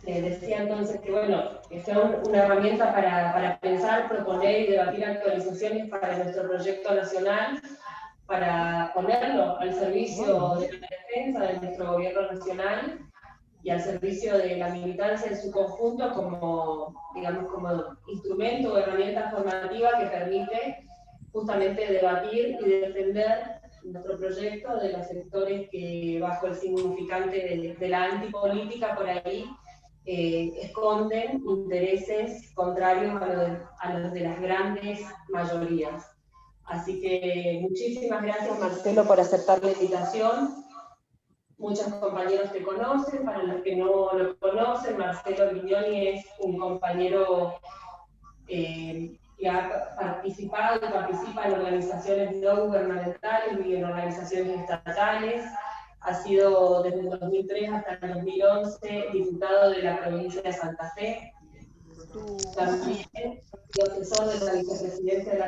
decía entonces que, bueno, que sea una herramienta para pensar, proponer y debatir actualizaciones para nuestro proyecto nacional, para ponerlo al servicio de la defensa de nuestro gobierno nacional y al servicio de la militancia en su conjunto como, digamos, como instrumento o herramienta formativa que permite justamente debatir y defender nuestro proyecto de los sectores que bajo el significante de la antipolítica por ahí esconden intereses contrarios a los de las grandes mayorías. Así que muchísimas gracias, Marcelo, por aceptar la invitación. Muchos compañeros te conocen, para los que no lo conocen, Marcelo Vignoni es un compañero que ha participado y participa en organizaciones no gubernamentales y en organizaciones estatales. Ha sido desde el 2003 hasta el 2011 diputado de la provincia de Santa Fe. También y asesor de la Vicepresidencia de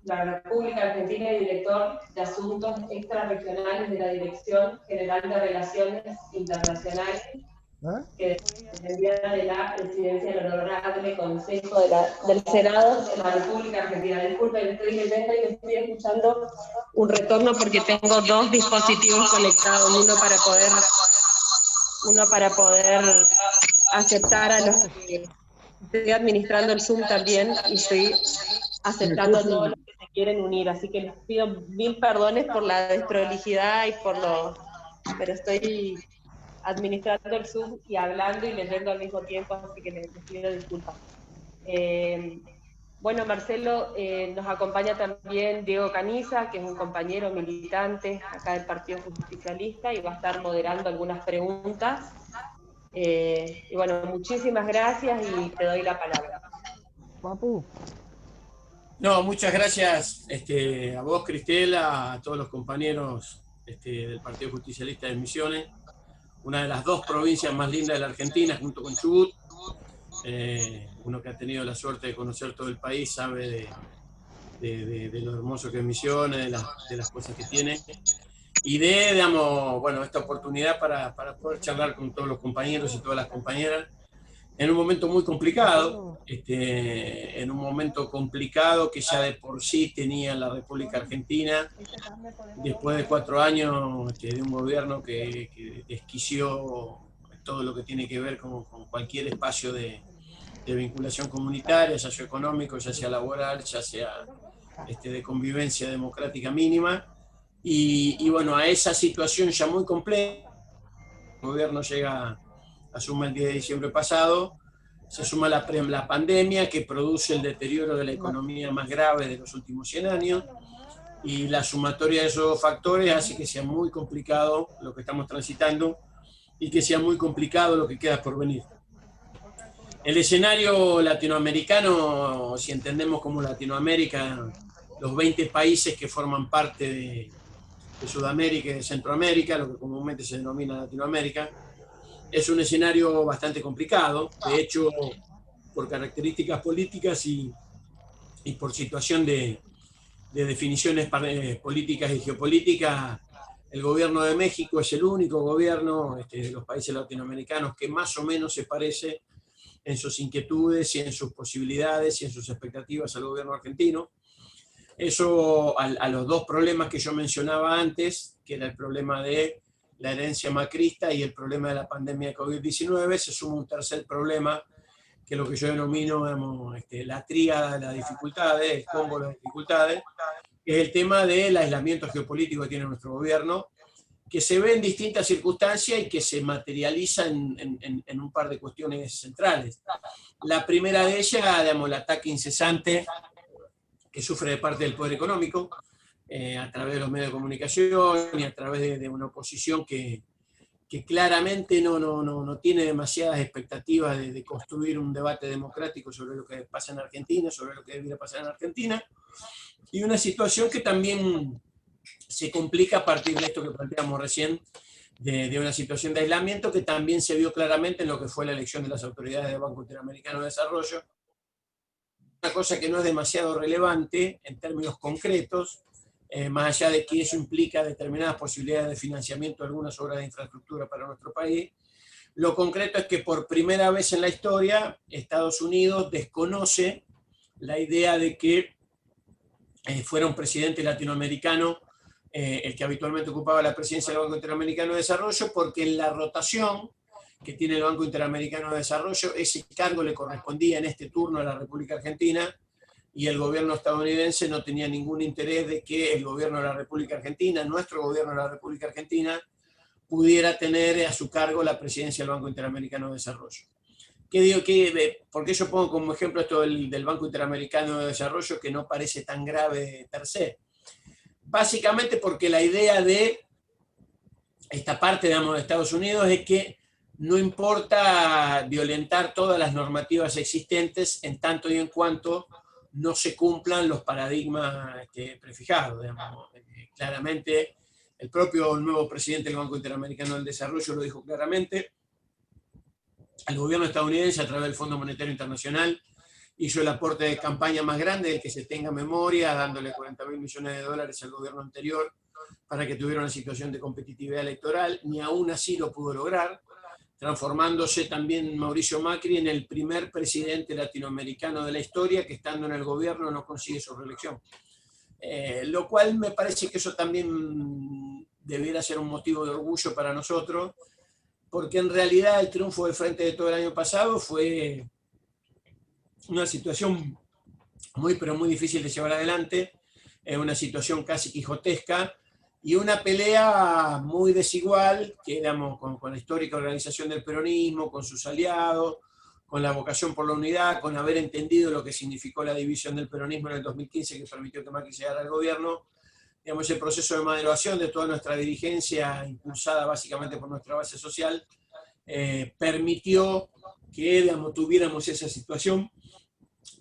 la República Argentina y director de Asuntos Extrarregionales de la Dirección General de Relaciones Internacionales, que dependía de la Presidencia del Honorable Consejo del Senado de la República Argentina. Disculpen, estoy leyendo y estoy escuchando un retorno porque tengo dos dispositivos conectados, uno para poder aceptar a los que estoy administrando el Zoom también y estoy aceptando a todos los que se quieren unir, así que les pido mil perdones por la desprolijidad y pero estoy administrando el Zoom y hablando y leyendo al mismo tiempo, así que les pido disculpas. Bueno, Marcelo, nos acompaña también Diego Caniza, que es un compañero militante acá del Partido Justicialista y va a estar moderando algunas preguntas. Y bueno, muchísimas gracias y te doy la palabra. Papu. No, muchas gracias a vos, Cristela, a todos los compañeros del Partido Justicialista de Misiones, una de las dos provincias más lindas de la Argentina, junto con Chubut. Uno que ha tenido la suerte de conocer todo el país sabe de lo hermoso que es Misiones, de las cosas que tiene, y digamos, bueno, esta oportunidad para poder charlar con todos los compañeros y todas las compañeras en un momento muy complicado, en un momento complicado que ya de por sí tenía la República Argentina, después de 4 años de un gobierno que desquició todo lo que tiene que ver con cualquier espacio de vinculación comunitaria, ya sea económico, ya sea laboral, ya sea de convivencia democrática mínima. Y bueno, a esa situación ya muy compleja, el gobierno asume el 10 de diciembre pasado, se suma la pandemia que produce el deterioro de la economía más grave de los últimos 100 años, y la sumatoria de esos factores hace que sea muy complicado lo que estamos transitando y que sea muy complicado lo que queda por venir. El escenario latinoamericano, si entendemos como Latinoamérica, los 20 países que forman parte de Sudamérica y de Centroamérica, lo que comúnmente se denomina Latinoamérica, es un escenario bastante complicado. De hecho, por características políticas y por situación de definiciones políticas y geopolíticas, el gobierno de México es el único gobierno de los países latinoamericanos que más o menos se parece en sus inquietudes y en sus posibilidades y en sus expectativas al gobierno argentino. Eso a los dos problemas que yo mencionaba antes, que era el problema de la herencia macrista y el problema de la pandemia de COVID-19, se suma un tercer problema, que es lo que yo denomino la tríada de las dificultades, el combo de las dificultades, que es el tema del aislamiento geopolítico que tiene nuestro gobierno, que se ve en distintas circunstancias y que se materializa en un par de cuestiones centrales. La primera de ellas, digamos, el ataque incesante que sufre de parte del poder económico, a través de los medios de comunicación y a través de una oposición que claramente no tiene demasiadas expectativas de construir un debate democrático sobre lo que pasa en Argentina, sobre lo que debería pasar en Argentina, y una situación que también se complica a partir de esto que planteamos recién, de una situación de aislamiento que también se vio claramente en lo que fue la elección de las autoridades del Banco Interamericano de Desarrollo. Una cosa que no es demasiado relevante en términos concretos, más allá de que eso implica determinadas posibilidades de financiamiento de algunas obras de infraestructura para nuestro país, Lo concreto es que por primera vez en la historia, Estados Unidos desconoce la idea de que fuera un presidente latinoamericano el que habitualmente ocupaba la presidencia del Banco Interamericano de Desarrollo, porque en la rotación que tiene el Banco Interamericano de Desarrollo, ese cargo le correspondía en este turno a la República Argentina, y el gobierno estadounidense no tenía ningún interés de que el gobierno de la República Argentina, nuestro gobierno de la República Argentina, pudiera tener a su cargo la presidencia del Banco Interamericano de Desarrollo. ¿Qué digo? ¿Por qué yo pongo como ejemplo esto del Banco Interamericano de Desarrollo, que no parece tan grave per se? Básicamente porque la idea de esta parte, digamos, de Estados Unidos es que no importa violentar todas las normativas existentes en tanto y en cuanto no se cumplan los paradigmas prefijados. Digamos. Claramente, el propio nuevo presidente del Banco Interamericano del Desarrollo lo dijo claramente. El gobierno estadounidense, a través del Fondo Monetario Internacional, hizo el aporte de campaña más grande del que se tenga memoria, dándole 40.000 millones de dólares al gobierno anterior para que tuviera una situación de competitividad electoral. Ni aún así lo pudo lograr, transformándose también Mauricio Macri en el primer presidente latinoamericano de la historia que, estando en el gobierno, no consigue su reelección. Lo cual me parece que eso también debiera ser un motivo de orgullo para nosotros, porque en realidad el triunfo del Frente de Todo el año pasado fue una situación muy, pero muy difícil de llevar adelante, una situación casi quijotesca, y una pelea muy desigual, que éramos con la histórica organización del peronismo, con sus aliados, con la vocación por la unidad, con haber entendido lo que significó la división del peronismo en el 2015, que permitió que Macri llegara al gobierno. Digamos, el proceso de maduración de toda nuestra dirigencia, impulsada básicamente por nuestra base social, permitió que, digamos, tuviéramos esa situación,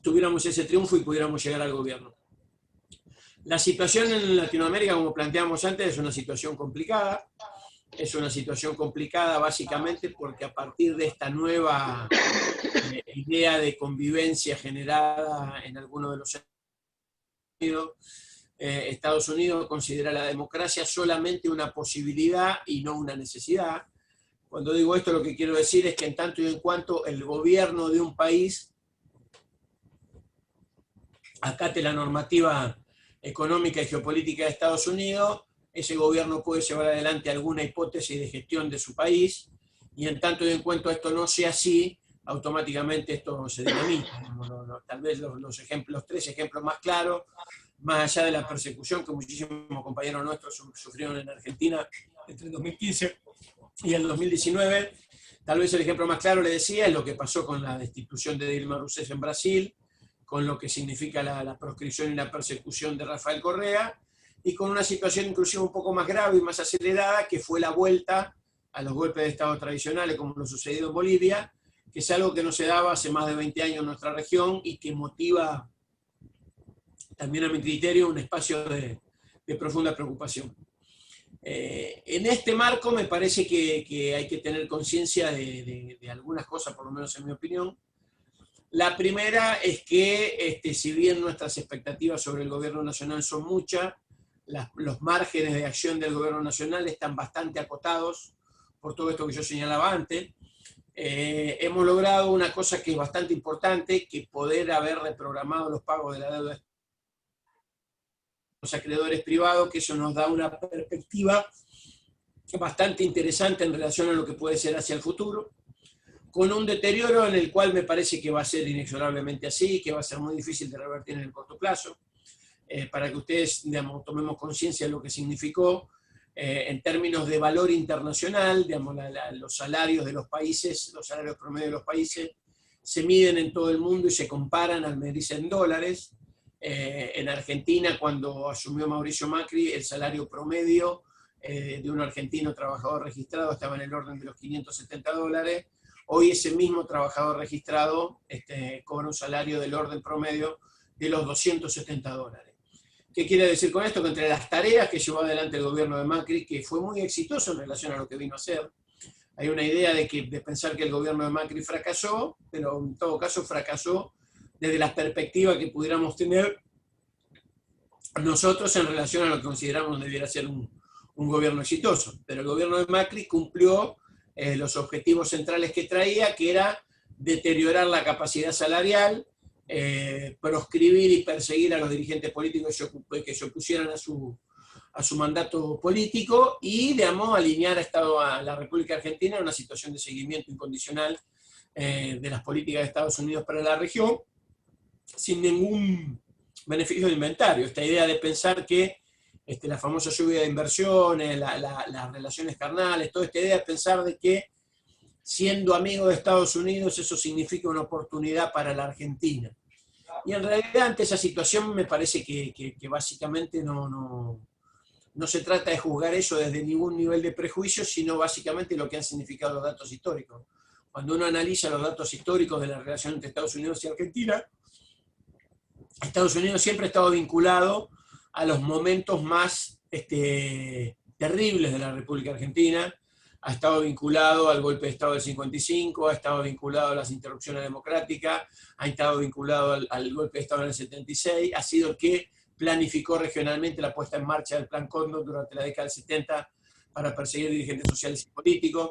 tuviéramos ese triunfo y pudiéramos llegar al gobierno. La situación en Latinoamérica, como planteamos antes, es una situación complicada. Es una situación complicada básicamente porque a partir de esta nueva idea de convivencia generada en algunos de los Estados Unidos considera la democracia solamente una posibilidad y no una necesidad. Cuando digo esto, lo que quiero decir es que en tanto y en cuanto el gobierno de un país acate la normativa económica y geopolítica de Estados Unidos, ese gobierno puede llevar adelante alguna hipótesis de gestión de su país, y en tanto y en cuanto esto no sea así, automáticamente esto se dinamita. Tal vez los tres ejemplos más claros, más allá de la persecución que muchísimos compañeros nuestros sufrieron en Argentina entre el 2015 y el 2019, tal vez el ejemplo más claro, le decía, es lo que pasó con la destitución de Dilma Rousseff en Brasil, con lo que significa la proscripción y la persecución de Rafael Correa, y con una situación inclusive un poco más grave y más acelerada, que fue la vuelta a los golpes de Estado tradicionales, como lo sucedido en Bolivia, que es algo que no se daba hace más de 20 años en nuestra región y que motiva también, a mi criterio, un espacio de profunda preocupación. En este marco me parece que hay que tener conciencia de algunas cosas, por lo menos en mi opinión. La primera es que, si bien nuestras expectativas sobre el gobierno nacional son muchas, los márgenes de acción del gobierno nacional están bastante acotados por todo esto que yo señalaba antes. Hemos logrado una cosa que es bastante importante, que poder haber reprogramado los pagos de la deuda de los acreedores privados, que eso nos da una perspectiva bastante interesante en relación a lo que puede ser hacia el futuro, con un deterioro en el cual me parece que va a ser inexorablemente así, que va a ser muy difícil de revertir en el corto plazo. Para que ustedes, digamos, tomemos conciencia de lo que significó en términos de valor internacional, digamos, los salarios de los países, los salarios promedio de los países, se miden en todo el mundo y se comparan al medirse en dólares. En Argentina, cuando asumió Mauricio Macri, el salario promedio de un argentino trabajador registrado estaba en el orden de los $570. Hoy ese mismo trabajador registrado cobra un salario del orden promedio de los $270. ¿Qué quiere decir con esto? Que entre las tareas que llevó adelante el gobierno de Macri, que fue muy exitoso en relación a lo que vino a hacer, hay una idea de pensar que el gobierno de Macri fracasó, pero en todo caso fracasó desde la perspectiva que pudiéramos tener nosotros en relación a lo que consideramos debiera ser un gobierno exitoso. Pero el gobierno de Macri cumplió los objetivos centrales que traía, que era deteriorar la capacidad salarial, proscribir y perseguir a los dirigentes políticos que se opusieran a su mandato político y, digamos, alinear a la República Argentina en una situación de seguimiento incondicional de las políticas de Estados Unidos para la región, sin ningún beneficio de inventario. Esta idea de pensar que la famosa lluvia de inversiones, las relaciones carnales, toda esta idea de pensar de que siendo amigo de Estados Unidos eso significa una oportunidad para la Argentina. Y en realidad ante esa situación me parece que básicamente no se trata de juzgar eso desde ningún nivel de prejuicio, sino básicamente lo que han significado los datos históricos. Cuando uno analiza los datos históricos de la relación entre Estados Unidos y Argentina, Estados Unidos siempre ha estado vinculado a los momentos más terribles de la República Argentina, ha estado vinculado al golpe de Estado del 55, ha estado vinculado a las interrupciones democráticas, ha estado vinculado al golpe de Estado en el 76, ha sido el que planificó regionalmente la puesta en marcha del Plan Cóndor durante la década del 70 para perseguir dirigentes sociales y políticos.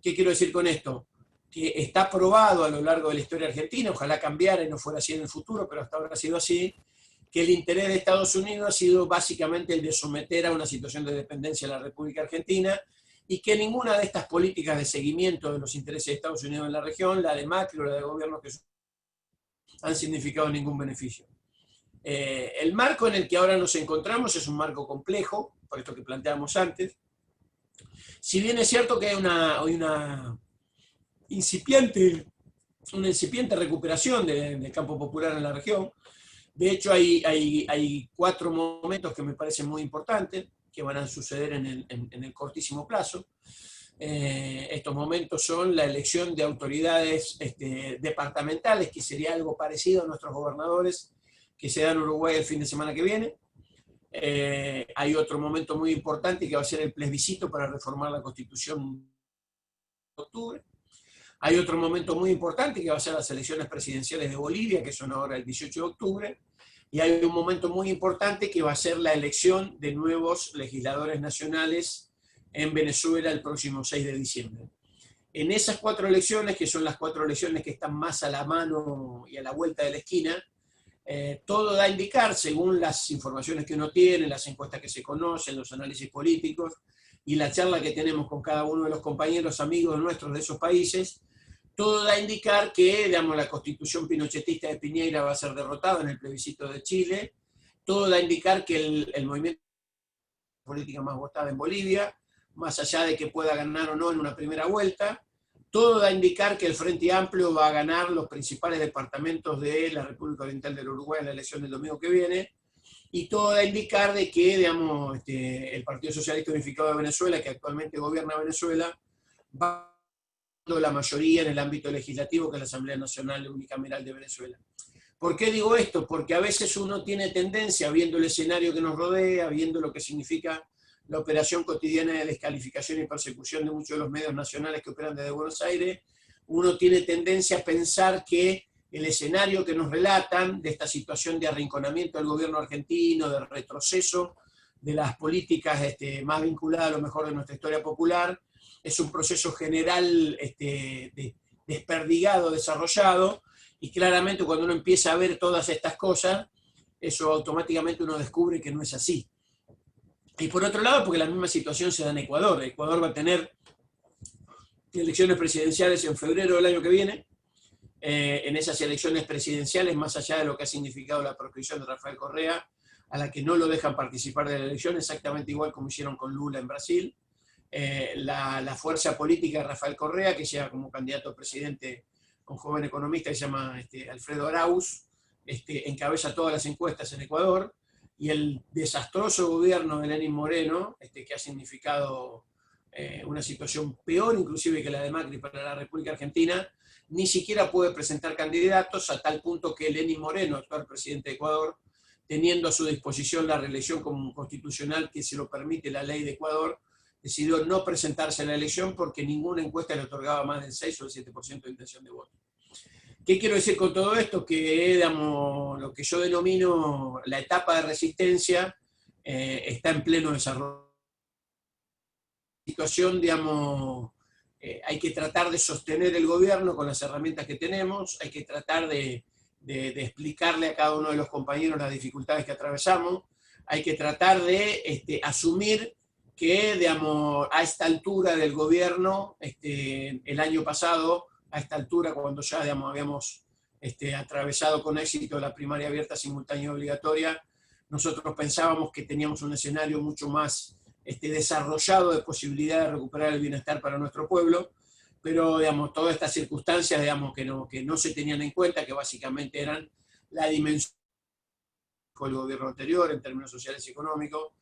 ¿Qué quiero decir con esto? Que está probado a lo largo de la historia argentina, ojalá cambiara y no fuera así en el futuro, pero hasta ahora ha sido así, que el interés de Estados Unidos ha sido básicamente el de someter a una situación de dependencia a la República Argentina, y que ninguna de estas políticas de seguimiento de los intereses de Estados Unidos en la región, la de Macri o la de gobierno, que han significado ningún beneficio. El marco en el que ahora nos encontramos es un marco complejo, por esto que planteamos antes. Si bien es cierto que hay una incipiente recuperación del campo popular en la región, de hecho hay 4 momentos que me parecen muy importantes, que van a suceder en el cortísimo plazo. Estos momentos son la elección de autoridades departamentales, que sería algo parecido a nuestros gobernadores que se dan en Uruguay el fin de semana que viene. Hay otro momento muy importante que va a ser el plebiscito para reformar la Constitución de octubre. Hay otro momento muy importante que va a ser las elecciones presidenciales de Bolivia, que son ahora el 18 de octubre. Y hay un momento muy importante que va a ser la elección de nuevos legisladores nacionales en Venezuela el próximo 6 de diciembre. En esas 4 elecciones, que son las 4 elecciones que están más a la mano y a la vuelta de la esquina, todo da a indicar, según las informaciones que uno tiene, las encuestas que se conocen, los análisis políticos y la charla que tenemos con cada uno de los compañeros amigos nuestros de esos países, todo da a indicar que, digamos, la constitución pinochetista de Piñera va a ser derrotada en el plebiscito de Chile, todo da a indicar que el movimiento política más votada en Bolivia, más allá de que pueda ganar o no en una primera vuelta, todo da a indicar que el Frente Amplio va a ganar los principales departamentos de la República Oriental del Uruguay en la elección del domingo que viene, y todo da a indicar de que, digamos, el Partido Socialista Unificado de Venezuela, que actualmente gobierna Venezuela, va a la mayoría en el ámbito legislativo, que es la Asamblea Nacional Unicameral de Venezuela. ¿Por qué digo esto? Porque a veces uno tiene tendencia, viendo el escenario que nos rodea, viendo lo que significa la operación cotidiana de descalificación y persecución de muchos de los medios nacionales que operan desde Buenos Aires, uno tiene tendencia a pensar que el escenario que nos relatan de esta situación de arrinconamiento del gobierno argentino, de retroceso de las políticas más vinculadas a lo mejor de nuestra historia popular, es un proceso general desperdigado, desarrollado, y claramente cuando uno empieza a ver todas estas cosas, eso automáticamente uno descubre que no es así. Y por otro lado, porque la misma situación se da en Ecuador. Ecuador va a tener elecciones presidenciales en febrero del año que viene. En esas elecciones presidenciales, más allá de lo que ha significado la proscripción de Rafael Correa, a la que no lo dejan participar de la elección, exactamente igual como hicieron con Lula en Brasil, la fuerza política de Rafael Correa, que lleva como candidato a presidente un joven economista que se llama Alfredo Arauz, encabeza todas las encuestas en Ecuador, y el desastroso gobierno de Lenín Moreno, que ha significado una situación peor inclusive que la de Macri para la República Argentina, ni siquiera puede presentar candidatos, a tal punto que Lenín Moreno, actual presidente de Ecuador, teniendo a su disposición la reelección como constitucional que se lo permite la ley de Ecuador, decidió no presentarse a la elección porque ninguna encuesta le otorgaba más del 6 o el 7% de intención de voto. ¿Qué quiero decir con todo esto? Que, digamos, lo que yo denomino la etapa de resistencia está en pleno desarrollo. La situación, digamos, hay que tratar de sostener el gobierno con las herramientas que tenemos, hay que tratar de explicarle a cada uno de los compañeros las dificultades que atravesamos, hay que tratar de asumir que, digamos, a esta altura del gobierno, el año pasado, a esta altura, cuando ya, digamos, habíamos atravesado con éxito la primaria abierta, simultánea y obligatoria, nosotros pensábamos que teníamos un escenario mucho más desarrollado de posibilidad de recuperar el bienestar para nuestro pueblo, pero, digamos, todas estas circunstancias, digamos, que no se tenían en cuenta, que básicamente eran la dimensión del gobierno anterior en términos sociales y económicos,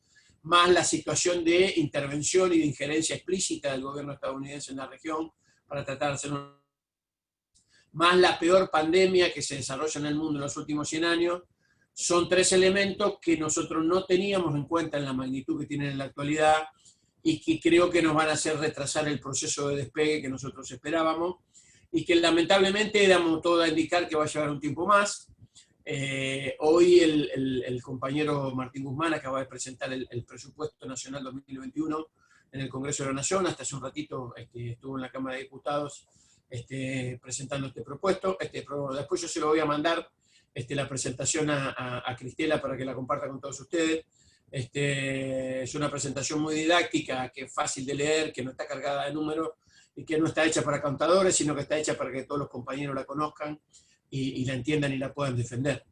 más la situación de intervención y de injerencia explícita del gobierno estadounidense en la región para tratar de hacer más la peor pandemia que se desarrolla en el mundo en los últimos 100 años, son tres elementos que nosotros no teníamos en cuenta en la magnitud que tienen en la actualidad y que creo que nos van a hacer retrasar el proceso de despegue que nosotros esperábamos y que lamentablemente damos todo a indicar que va a llevar un tiempo más. Hoy el compañero Martín Guzmán acaba de presentar el presupuesto nacional 2021 en el Congreso de la Nación, hasta hace un ratito estuvo en la Cámara de Diputados presentando este propuesto. Después yo se lo voy a mandar la presentación a Cristela para que la comparta con todos ustedes. Es una presentación muy didáctica, que es fácil de leer, que no está cargada de números y que no está hecha para contadores, sino que está hecha para que todos los compañeros la conozcan y la entiendan y la puedan defender.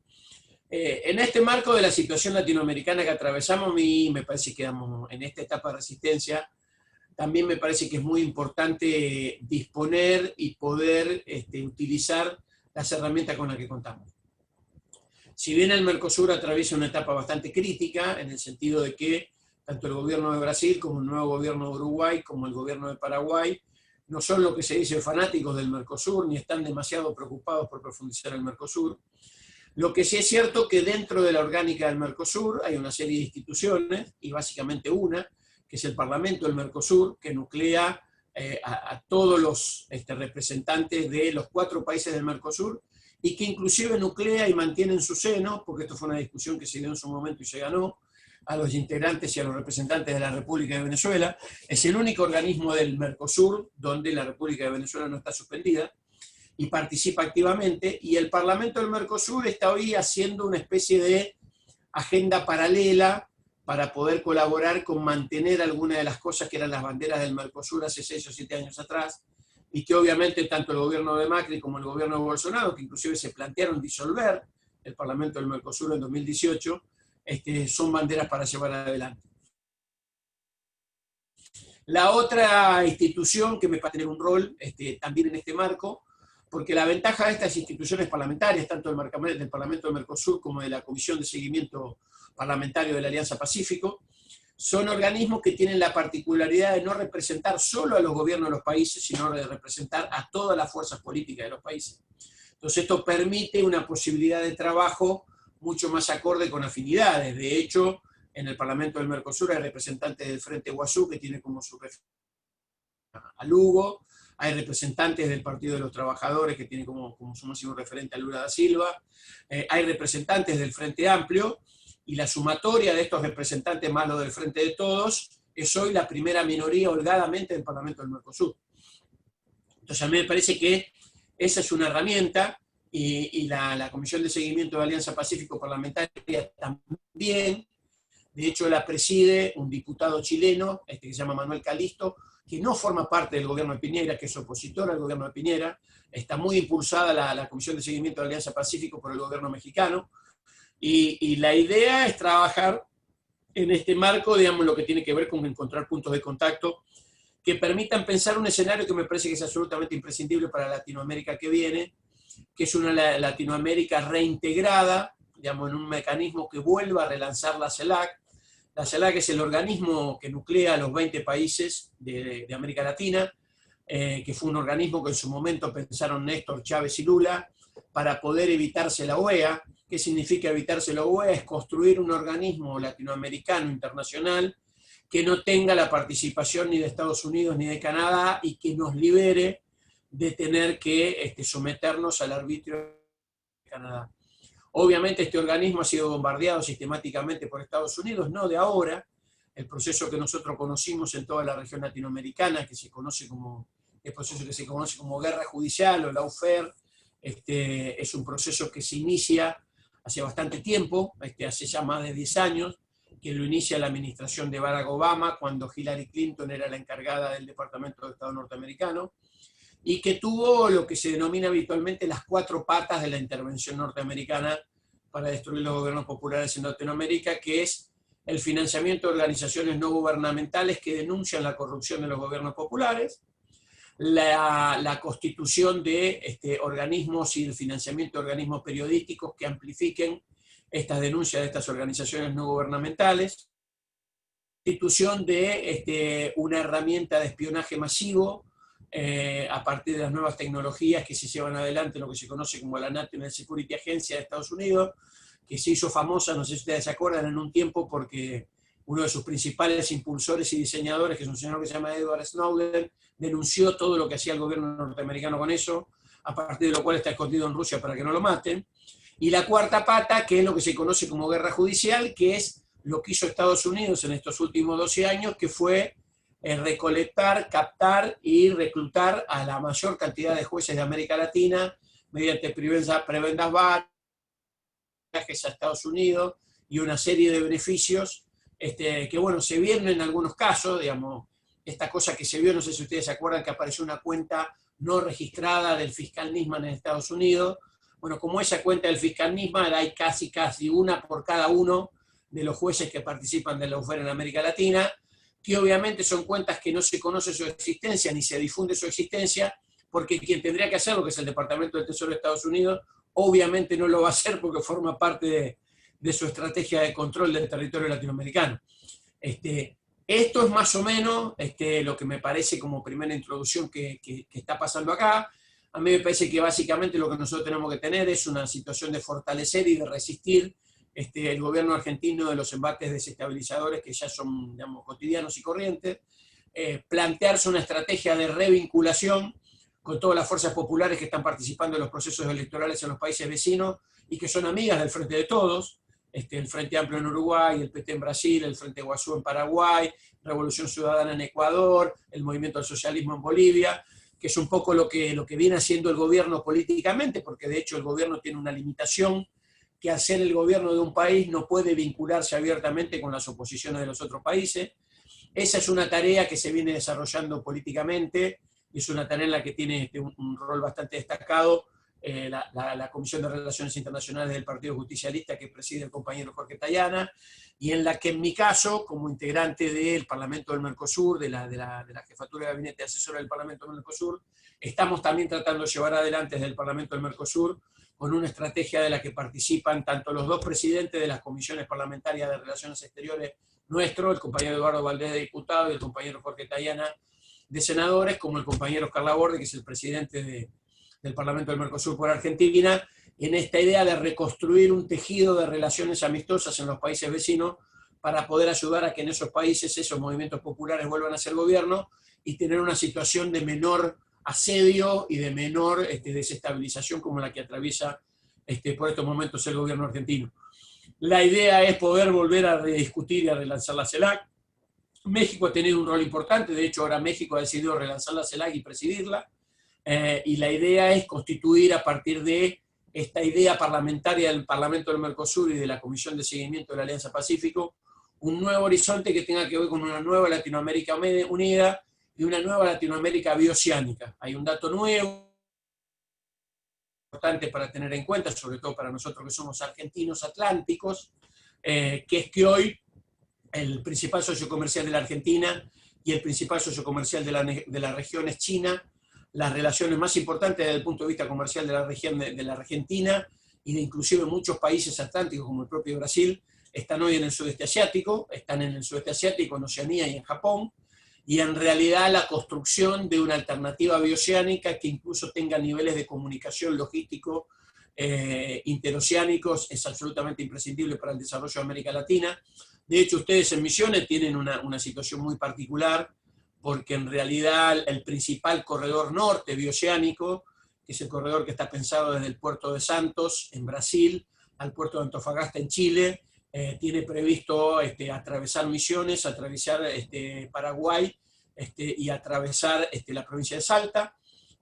En este marco de la situación latinoamericana que atravesamos, me parece que en esta etapa de resistencia, también me parece que es muy importante disponer y poder utilizar las herramientas con las que contamos. Si bien el Mercosur atraviesa una etapa bastante crítica, en el sentido de que tanto el gobierno de Brasil como el nuevo gobierno de Uruguay, como el gobierno de Paraguay, no son lo que se dice fanáticos del Mercosur, ni están demasiado preocupados por profundizar el Mercosur. Lo que sí es cierto que dentro de la orgánica del Mercosur hay una serie de instituciones, y básicamente una, que es el Parlamento del Mercosur, que nuclea a todos los representantes de los 4 países del Mercosur, y que inclusive nuclea y mantiene en su seno, porque esto fue una discusión que se dio en su momento y se ganó, a los integrantes y a los representantes de la República de Venezuela. Es el único organismo del Mercosur donde la República de Venezuela no está suspendida y participa activamente, y el Parlamento del Mercosur está hoy haciendo una especie de agenda paralela para poder colaborar con mantener algunas de las cosas que eran las banderas del Mercosur hace 6 o 7 años atrás, y que obviamente tanto el gobierno de Macri como el gobierno de Bolsonaro, que inclusive se plantearon disolver el Parlamento del Mercosur en 2018, son banderas para llevar adelante. La otra institución que me va a tener un rol también en este marco, porque la ventaja de estas instituciones parlamentarias, tanto del Parlamento del Mercosur como de la Comisión de Seguimiento Parlamentario de la Alianza Pacífico, son organismos que tienen la particularidad de no representar solo a los gobiernos de los países, sino de representar a todas las fuerzas políticas de los países. Entonces esto permite una posibilidad de trabajo mucho más acorde con afinidades. De hecho, en el Parlamento del Mercosur hay representantes del Frente Guazú, que tiene como su referente a Lugo, hay representantes del Partido de los Trabajadores, que tiene como su máximo referente a Lula da Silva, hay representantes del Frente Amplio, y la sumatoria de estos representantes más los del Frente de Todos es hoy la primera minoría holgadamente del Parlamento del Mercosur. Entonces a mí me parece que esa es una herramienta, y la Comisión de Seguimiento de Alianza Pacífico Parlamentaria también. De hecho la preside un diputado chileno, que se llama Manuel Calisto, que no forma parte del gobierno de Piñera, que es opositor al gobierno de Piñera. Está muy impulsada la Comisión de Seguimiento de Alianza Pacífico por el gobierno mexicano, y la idea es trabajar en este marco, digamos, lo que tiene que ver con encontrar puntos de contacto que permitan pensar un escenario que me parece que es absolutamente imprescindible para Latinoamérica que viene, que es una Latinoamérica reintegrada, digamos, en un mecanismo que vuelva a relanzar la CELAC. La CELAC es el organismo que nuclea a los 20 países de América Latina, que fue un organismo que en su momento pensaron Néstor, Chávez y Lula, para poder evitarse la OEA. ¿Qué significa evitarse la OEA? Es construir un organismo latinoamericano internacional que no tenga la participación ni de Estados Unidos ni de Canadá, y que nos libere de tener que someternos al arbitrio de Canadá. Obviamente este organismo ha sido bombardeado sistemáticamente por Estados Unidos, no de ahora. El proceso que nosotros conocimos en toda la región latinoamericana, que se conoce como el proceso que se conoce como guerra judicial o lawfare. Es un proceso que se inicia hace bastante tiempo, hace ya más de 10 años, que lo inicia la administración de Barack Obama, cuando Hillary Clinton era la encargada del Departamento de Estado norteamericano, y que tuvo lo que se denomina habitualmente las 4 patas de la intervención norteamericana para destruir los gobiernos populares en Latinoamérica, que es el financiamiento de organizaciones no gubernamentales que denuncian la corrupción de los gobiernos populares, la constitución de organismos y el financiamiento de organismos periodísticos que amplifiquen estas denuncias de estas organizaciones no gubernamentales, la constitución de una herramienta de espionaje masivo a partir de las nuevas tecnologías que se llevan adelante, lo que se conoce como la National Security Agency de Estados Unidos, que se hizo famosa, no sé si ustedes se acuerdan, en un tiempo porque uno de sus principales impulsores y diseñadores, que es un señor que se llama Edward Snowden, denunció todo lo que hacía el gobierno norteamericano con eso, a partir de lo cual está escondido en Rusia para que no lo maten. Y la cuarta pata, que es lo que se conoce como guerra judicial, que es lo que hizo Estados Unidos en estos últimos 12 años, que fue recolectar, captar y reclutar a la mayor cantidad de jueces de América Latina mediante prebendas varias, viajes a Estados Unidos y una serie de beneficios que, bueno, se vieron en algunos casos, digamos, esta cosa que se vio, no sé si ustedes se acuerdan, que apareció una cuenta no registrada del fiscal Nisman en Estados Unidos. Bueno, como esa cuenta del fiscal Nisman, hay casi una por cada uno de los jueces que participan del lawfare en América Latina, que obviamente son cuentas que no se conoce su existencia ni se difunde su existencia, porque quien tendría que hacerlo, que es el Departamento del Tesoro de Estados Unidos, obviamente no lo va a hacer porque forma parte de su estrategia de control del territorio latinoamericano. Esto es más o menos lo que me parece como primera introducción que está pasando acá. A mí me parece que básicamente lo que nosotros tenemos que tener es una situación de fortalecer y de resistir el gobierno argentino de los embates desestabilizadores que ya son, digamos, cotidianos y corrientes, plantearse una estrategia de revinculación con todas las fuerzas populares que están participando en los procesos electorales en los países vecinos y que son amigas del Frente de Todos, el Frente Amplio en Uruguay, el PT en Brasil, el Frente Guazú en Paraguay, Revolución Ciudadana en Ecuador, el Movimiento al Socialismo en Bolivia, que es un poco lo que viene haciendo el gobierno políticamente, porque de hecho el gobierno tiene una limitación, que al ser el gobierno de un país no puede vincularse abiertamente con las oposiciones de los otros países. Esa es una tarea que se viene desarrollando políticamente, y es una tarea en la que tiene un rol bastante destacado la Comisión de Relaciones Internacionales del Partido Justicialista que preside el compañero Jorge Tayana, y en la que en mi caso, como integrante del Parlamento del Mercosur, de la Jefatura de Gabinete Asesora del Parlamento del Mercosur, estamos también tratando de llevar adelante desde el Parlamento del Mercosur con una estrategia de la que participan tanto los dos presidentes de las comisiones parlamentarias de Relaciones Exteriores nuestro, el compañero Eduardo Valdés de diputado y el compañero Jorge Tayana de senadores, como el compañero Oscar Laborde, que es el presidente del Parlamento del Mercosur por Argentina, en esta idea de reconstruir un tejido de relaciones amistosas en los países vecinos para poder ayudar a que en esos países esos movimientos populares vuelvan a ser gobierno y tener una situación de menor asedio y de menor desestabilización como la que atraviesa por estos momentos el gobierno argentino. La idea es poder volver a rediscutir y a relanzar la CELAC. México ha tenido un rol importante, de hecho ahora México ha decidido relanzar la CELAC y presidirla, y la idea es constituir a partir de esta idea parlamentaria del Parlamento del Mercosur y de la Comisión de Seguimiento de la Alianza Pacífico, un nuevo horizonte que tenga que ver con una nueva Latinoamérica unida y una nueva Latinoamérica bioceánica. Hay un dato nuevo, importante para tener en cuenta, sobre todo para nosotros que somos argentinos atlánticos, que es que hoy el principal socio comercial de la Argentina y el principal socio comercial de la región es China. Las relaciones más importantes desde el punto de vista comercial de la región de la Argentina y de inclusive muchos países atlánticos como el propio Brasil están hoy en el sudeste asiático, están en el sudeste asiático, en Oceanía y en Japón, y en realidad la construcción de una alternativa bioceánica que incluso tenga niveles de comunicación logístico interoceánicos es absolutamente imprescindible para el desarrollo de América Latina. De hecho, ustedes en Misiones tienen una situación muy particular, porque en realidad el principal corredor norte bioceánico, que es el corredor que está pensado desde el puerto de Santos, en Brasil, al puerto de Antofagasta, en Chile, tiene previsto atravesar Misiones, atravesar Paraguay, y atravesar la provincia de Salta.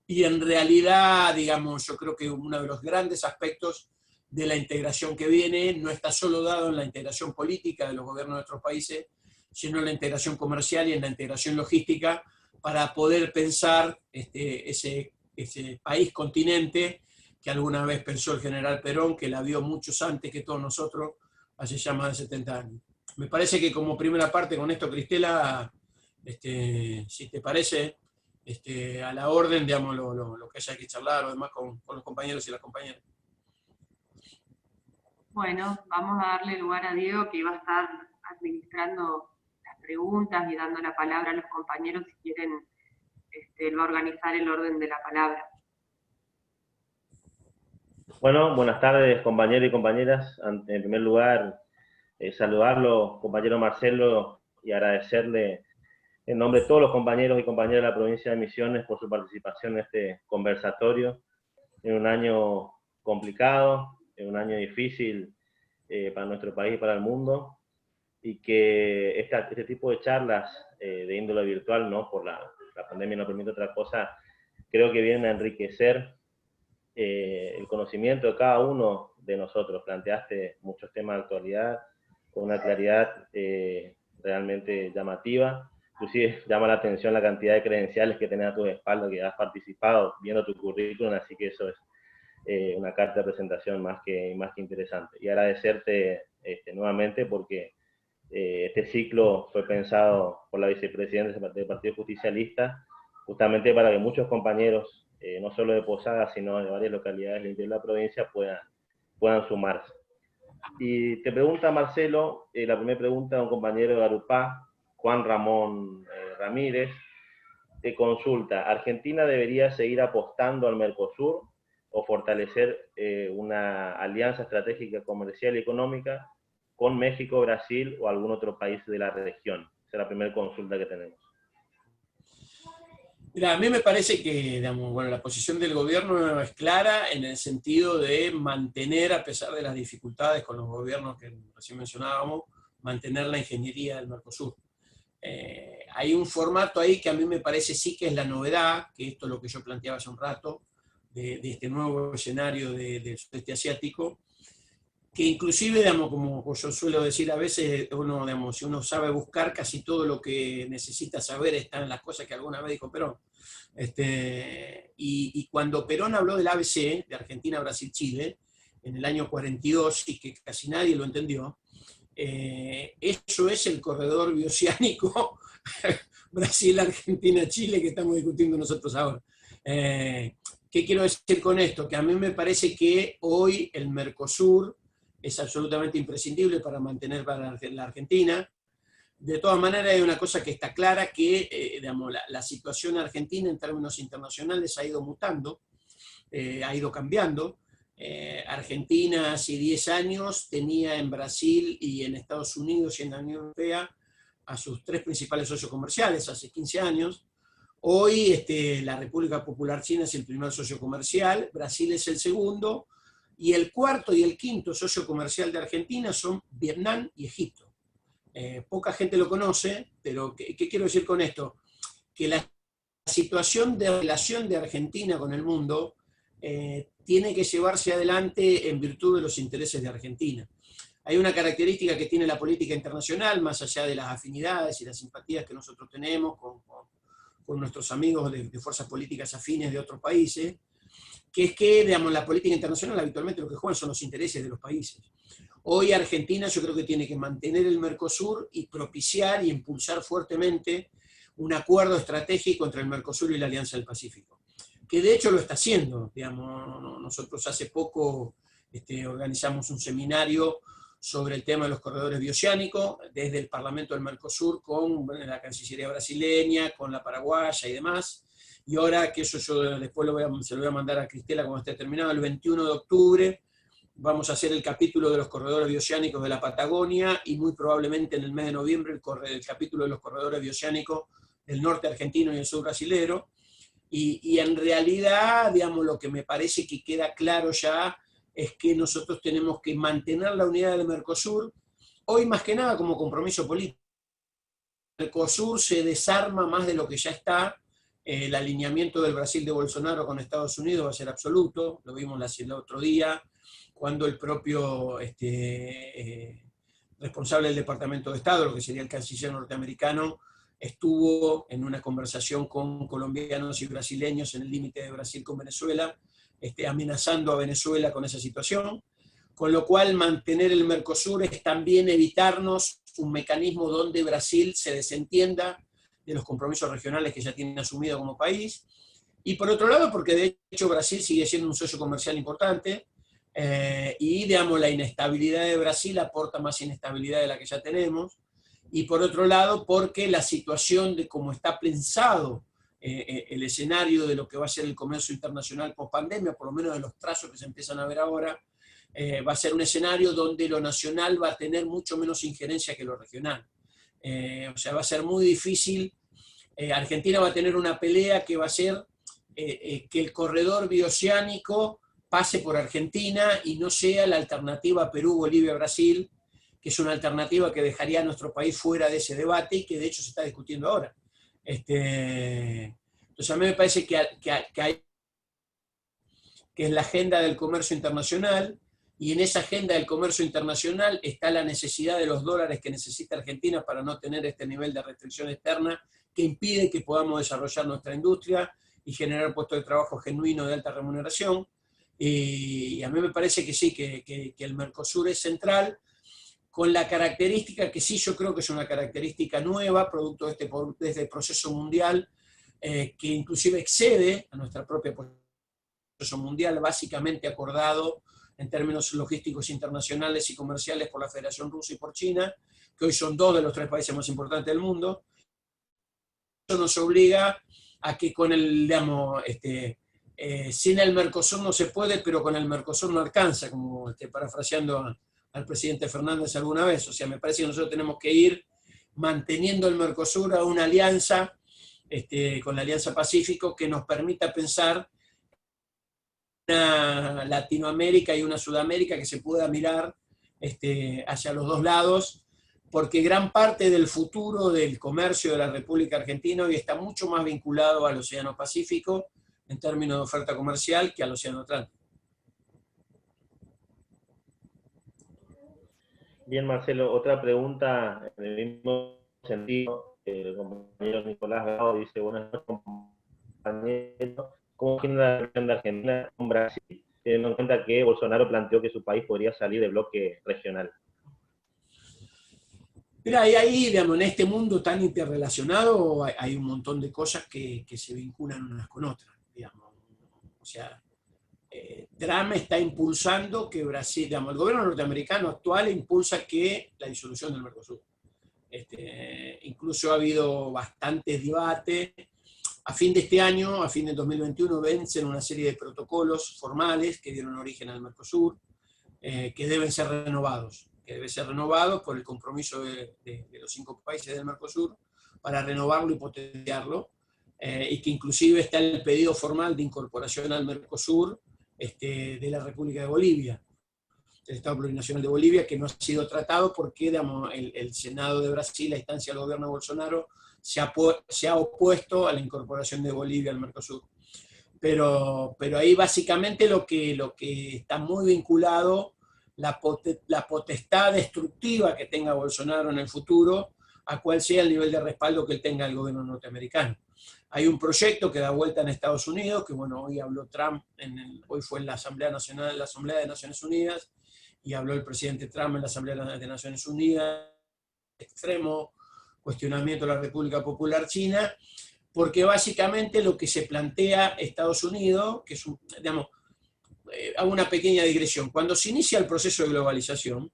Y en realidad, digamos, yo creo que uno de los grandes aspectos de la integración que viene no está solo dado en la integración política de los gobiernos de nuestros países, sino en la integración comercial y en la integración logística para poder pensar ese país-continente que alguna vez pensó el general Perón, que la vio muchos antes que todos nosotros, hace ya más de 70 años. Me parece que como primera parte con esto, Cristela, si te parece, a la orden, digamos, lo que haya que charlar o demás con los compañeros y las compañeras. Bueno, vamos a darle lugar a Diego, que va a estar administrando las preguntas y dando la palabra a los compañeros si quieren. Él va a organizar el orden de la palabra. Bueno, buenas tardes, compañeros y compañeras. En primer lugar, saludarlo, compañero Marcelo, y agradecerle en nombre de todos los compañeros y compañeras de la provincia de Misiones por su participación en este conversatorio, en un año complicado, en un año difícil para nuestro país y para el mundo, y que este tipo de charlas de índole virtual, ¿no? Por la pandemia no permite otra cosa, creo que vienen a enriquecer el conocimiento de cada uno de nosotros. Planteaste muchos temas de actualidad con una claridad realmente llamativa. Inclusive llama la atención la cantidad de credenciales que tenés a tu espalda, que has participado viendo tu currículum, así que eso es una carta de presentación más que interesante. Y agradecerte nuevamente porque este ciclo fue pensado por la vicepresidenta del Partido Justicialista justamente para que muchos compañeros, no solo de Posadas, sino de varias localidades del interior de la provincia, puedan sumarse. Y te pregunta Marcelo, la primera pregunta de un compañero de Arupá, Juan Ramón Ramírez, te consulta: ¿Argentina debería seguir apostando al Mercosur o fortalecer una alianza estratégica comercial y económica con México, Brasil o algún otro país de la región? Esa es la primera consulta que tenemos. Mira, a mí me parece que, digamos, bueno, la posición del gobierno es clara en el sentido de mantener, a pesar de las dificultades con los gobiernos que recién mencionábamos, mantener la ingeniería del Mercosur. Hay un formato ahí que a mí me parece sí que es la novedad, que esto es lo que yo planteaba hace un rato, de este nuevo escenario del sudeste asiático, que inclusive, digamos, como yo suelo decir a veces, uno, digamos, si uno sabe buscar, casi todo lo que necesita saber está en las cosas que alguna vez dijo Perón. Y cuando Perón habló del ABC, de Argentina, Brasil, Chile, en el año 42, y que casi nadie lo entendió, eso es el corredor bioceánico Brasil, Argentina, Chile, que estamos discutiendo nosotros ahora. ¿Qué quiero decir con esto? Que a mí me parece que hoy el Mercosur es absolutamente imprescindible para mantener para la Argentina. De todas maneras, hay una cosa que está clara, que digamos, la situación argentina en términos internacionales ha ido mutando, ha ido cambiando. Argentina hace 10 años tenía en Brasil y en Estados Unidos y en la Unión Europea a sus 3 principales socios comerciales, hace 15 años. Hoy la República Popular China es el primer socio comercial, Brasil es el segundo, y el cuarto y el quinto socio comercial de Argentina son Vietnam y Egipto. Poca gente lo conoce, pero ¿qué quiero decir con esto? Que la situación de relación de Argentina con el mundo tiene que llevarse adelante en virtud de los intereses de Argentina. Hay una característica que tiene la política internacional, más allá de las afinidades y las simpatías que nosotros tenemos con nuestros amigos de fuerzas políticas afines de otros países, que es que, digamos, la política internacional habitualmente lo que juegan son los intereses de los países. Hoy Argentina yo creo que tiene que mantener el Mercosur y propiciar y impulsar fuertemente un acuerdo estratégico entre el Mercosur y la Alianza del Pacífico, que de hecho lo está haciendo. Digamos, nosotros hace poco organizamos un seminario sobre el tema de los corredores bioceánicos desde el Parlamento del Mercosur con la Cancillería brasileña, con la paraguaya y demás. Y ahora, que eso yo después se lo voy a mandar a Cristela cuando esté terminado, el 21 de octubre vamos a hacer el capítulo de los corredores bioceánicos de la Patagonia y muy probablemente en el mes de noviembre el capítulo de los corredores bioceánicos del norte argentino y el sur brasilero. Y en realidad, digamos, lo que me parece que queda claro ya es que nosotros tenemos que mantener la unidad del Mercosur, hoy más que nada como compromiso político. Mercosur se desarma más de lo que ya está. El alineamiento del Brasil de Bolsonaro con Estados Unidos va a ser absoluto, lo vimos el otro día, cuando el propio responsable del Departamento de Estado, lo que sería el canciller norteamericano, estuvo en una conversación con colombianos y brasileños en el límite de Brasil con Venezuela, amenazando a Venezuela con esa situación, con lo cual mantener el Mercosur es también evitarnos un mecanismo donde Brasil se desentienda de los compromisos regionales que ya tiene asumido como país, y por otro lado porque de hecho Brasil sigue siendo un socio comercial importante, y digamos la inestabilidad de Brasil aporta más inestabilidad de la que ya tenemos, y por otro lado porque la situación de cómo está pensado el escenario de lo que va a ser el comercio internacional post pandemia, por lo menos de los trazos que se empiezan a ver ahora, va a ser un escenario donde lo nacional va a tener mucho menos injerencia que lo regional. O sea, va a ser muy difícil. Argentina va a tener una pelea que va a ser que el corredor bioceánico pase por Argentina y no sea la alternativa Perú, Bolivia, Brasil, que es una alternativa que dejaría a nuestro país fuera de ese debate y que de hecho se está discutiendo ahora. Entonces a mí me parece que es la agenda del comercio internacional, y en esa agenda del comercio internacional está la necesidad de los dólares que necesita Argentina para no tener este nivel de restricción externa que impide que podamos desarrollar nuestra industria y generar puestos de trabajo genuinos de alta remuneración. Y a mí me parece que sí, que el Mercosur es central, con la característica que sí yo creo que es una característica nueva, producto de este proceso mundial, que inclusive excede a nuestra propia proceso mundial, básicamente acordado en términos logísticos internacionales y comerciales por la Federación Rusa y por China, que hoy son 2 de los 3 países más importantes del mundo. Eso nos obliga a que con el, digamos, sin el Mercosur no se puede, pero con el Mercosur no alcanza, como parafraseando al presidente Fernández alguna vez. O sea, me parece que nosotros tenemos que ir manteniendo el Mercosur a una alianza, con la Alianza Pacífico, que nos permita pensar una Latinoamérica y una Sudamérica que se pueda mirar hacia los 2 lados, porque gran parte del futuro del comercio de la República Argentina hoy está mucho más vinculado al Océano Pacífico en términos de oferta comercial que al Océano Atlántico. Bien, Marcelo, otra pregunta en el mismo sentido. El compañero Nicolás Gao dice: buenas noches, compañero. ¿Cómo tiene la relación de Argentina con Brasil, teniendo en cuenta que Bolsonaro planteó que su país podría salir del bloque regional? Mira, y ahí, digamos, en este mundo tan interrelacionado hay un montón de cosas que se vinculan unas con otras, digamos. O sea, Trump está impulsando que Brasil, digamos, el gobierno norteamericano actual impulsa que la disolución del Mercosur. Incluso ha habido bastantes debates. A fin de este año, a fin del 2021, vencen una serie de protocolos formales que dieron origen al Mercosur, que deben ser renovados. Que debe ser renovado por el compromiso de los 5 países del Mercosur para renovarlo y potenciarlo, y que inclusive está el pedido formal de incorporación al Mercosur de la República de Bolivia, del Estado Plurinacional de Bolivia, que no ha sido tratado porque, digamos, el Senado de Brasil, a instancia del gobierno de Bolsonaro, se ha opuesto a la incorporación de Bolivia al Mercosur. Pero ahí básicamente lo que está muy vinculado, la potestad destructiva que tenga Bolsonaro en el futuro, a cuál sea el nivel de respaldo que él tenga el gobierno norteamericano. Hay un proyecto que da vuelta en Estados Unidos, que bueno, hoy habló Trump, hoy fue en la Asamblea Nacional, la Asamblea de Naciones Unidas, y habló el presidente Trump en la Asamblea de Naciones Unidas, extremo cuestionamiento de la República Popular China, porque básicamente lo que se plantea Estados Unidos, que es digamos, hago una pequeña digresión, cuando se inicia el proceso de globalización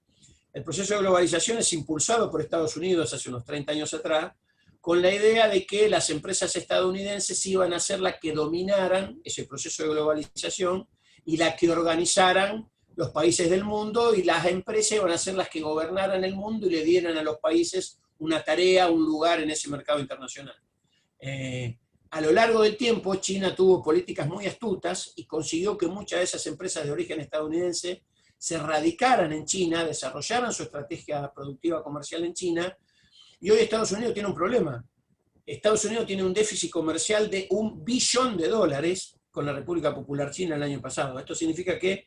es impulsado por Estados Unidos hace unos 30 años atrás, con la idea de que las empresas estadounidenses iban a ser las que dominaran ese proceso de globalización y las que organizaran los países del mundo, y las empresas iban a ser las que gobernaran el mundo y le dieran a los países una tarea, un lugar en ese mercado internacional. A lo largo del tiempo, China tuvo políticas muy astutas y consiguió que muchas de esas empresas de origen estadounidense se radicaran en China, desarrollaran su estrategia productiva comercial en China, Y hoy Estados Unidos tiene un problema. Estados Unidos tiene un déficit comercial de $1 billón con la República Popular China el año pasado. Esto significa que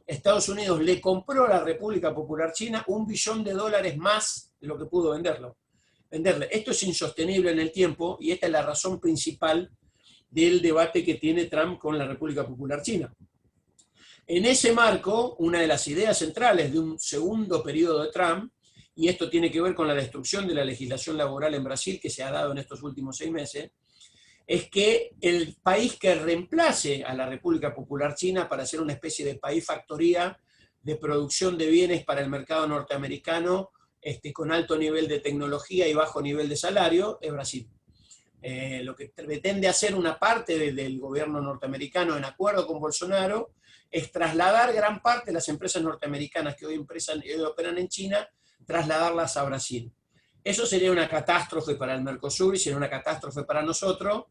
Estados Unidos le compró a la República Popular China $1 billón más de lo que pudo venderle. Esto es insostenible en el tiempo y esta es la razón principal del debate que tiene Trump con la República Popular China. En ese marco, una de las ideas centrales de un segundo periodo de Trump, y esto tiene que ver con la destrucción de la legislación laboral en Brasil que se ha dado en estos últimos 6 meses, es que el país que reemplace a la República Popular China para ser una especie de país factoría de producción de bienes para el mercado norteamericano con alto nivel de tecnología y bajo nivel de salario, es Brasil. Lo que pretende hacer una parte del gobierno norteamericano en acuerdo con Bolsonaro es trasladar gran parte de las empresas norteamericanas que hoy operan en China, trasladarlas a Brasil. Eso sería una catástrofe para el Mercosur y sería una catástrofe para nosotros,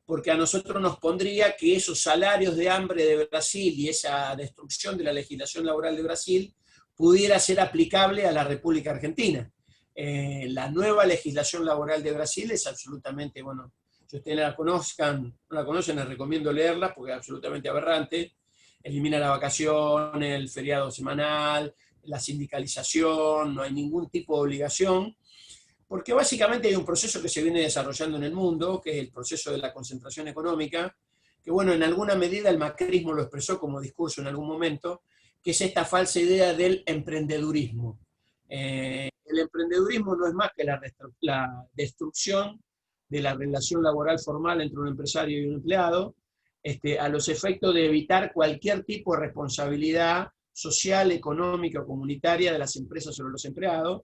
porque a nosotros nos pondría que esos salarios de hambre de Brasil y esa destrucción de la legislación laboral de Brasil pudiera ser aplicable a la República Argentina. La nueva legislación laboral de Brasil es absolutamente, bueno, si ustedes no la conocen, les recomiendo leerla porque es absolutamente aberrante. Elimina la vacación, el feriado semanal, la sindicalización, no hay ningún tipo de obligación, porque básicamente hay un proceso que se viene desarrollando en el mundo, que es el proceso de la concentración económica, que bueno, en alguna medida el macrismo lo expresó como discurso en algún momento, que es esta falsa idea del emprendedurismo. El emprendedurismo no es más que la destrucción de la relación laboral formal entre un empresario y un empleado, a los efectos de evitar cualquier tipo de responsabilidad social, económica o comunitaria de las empresas sobre los empleados,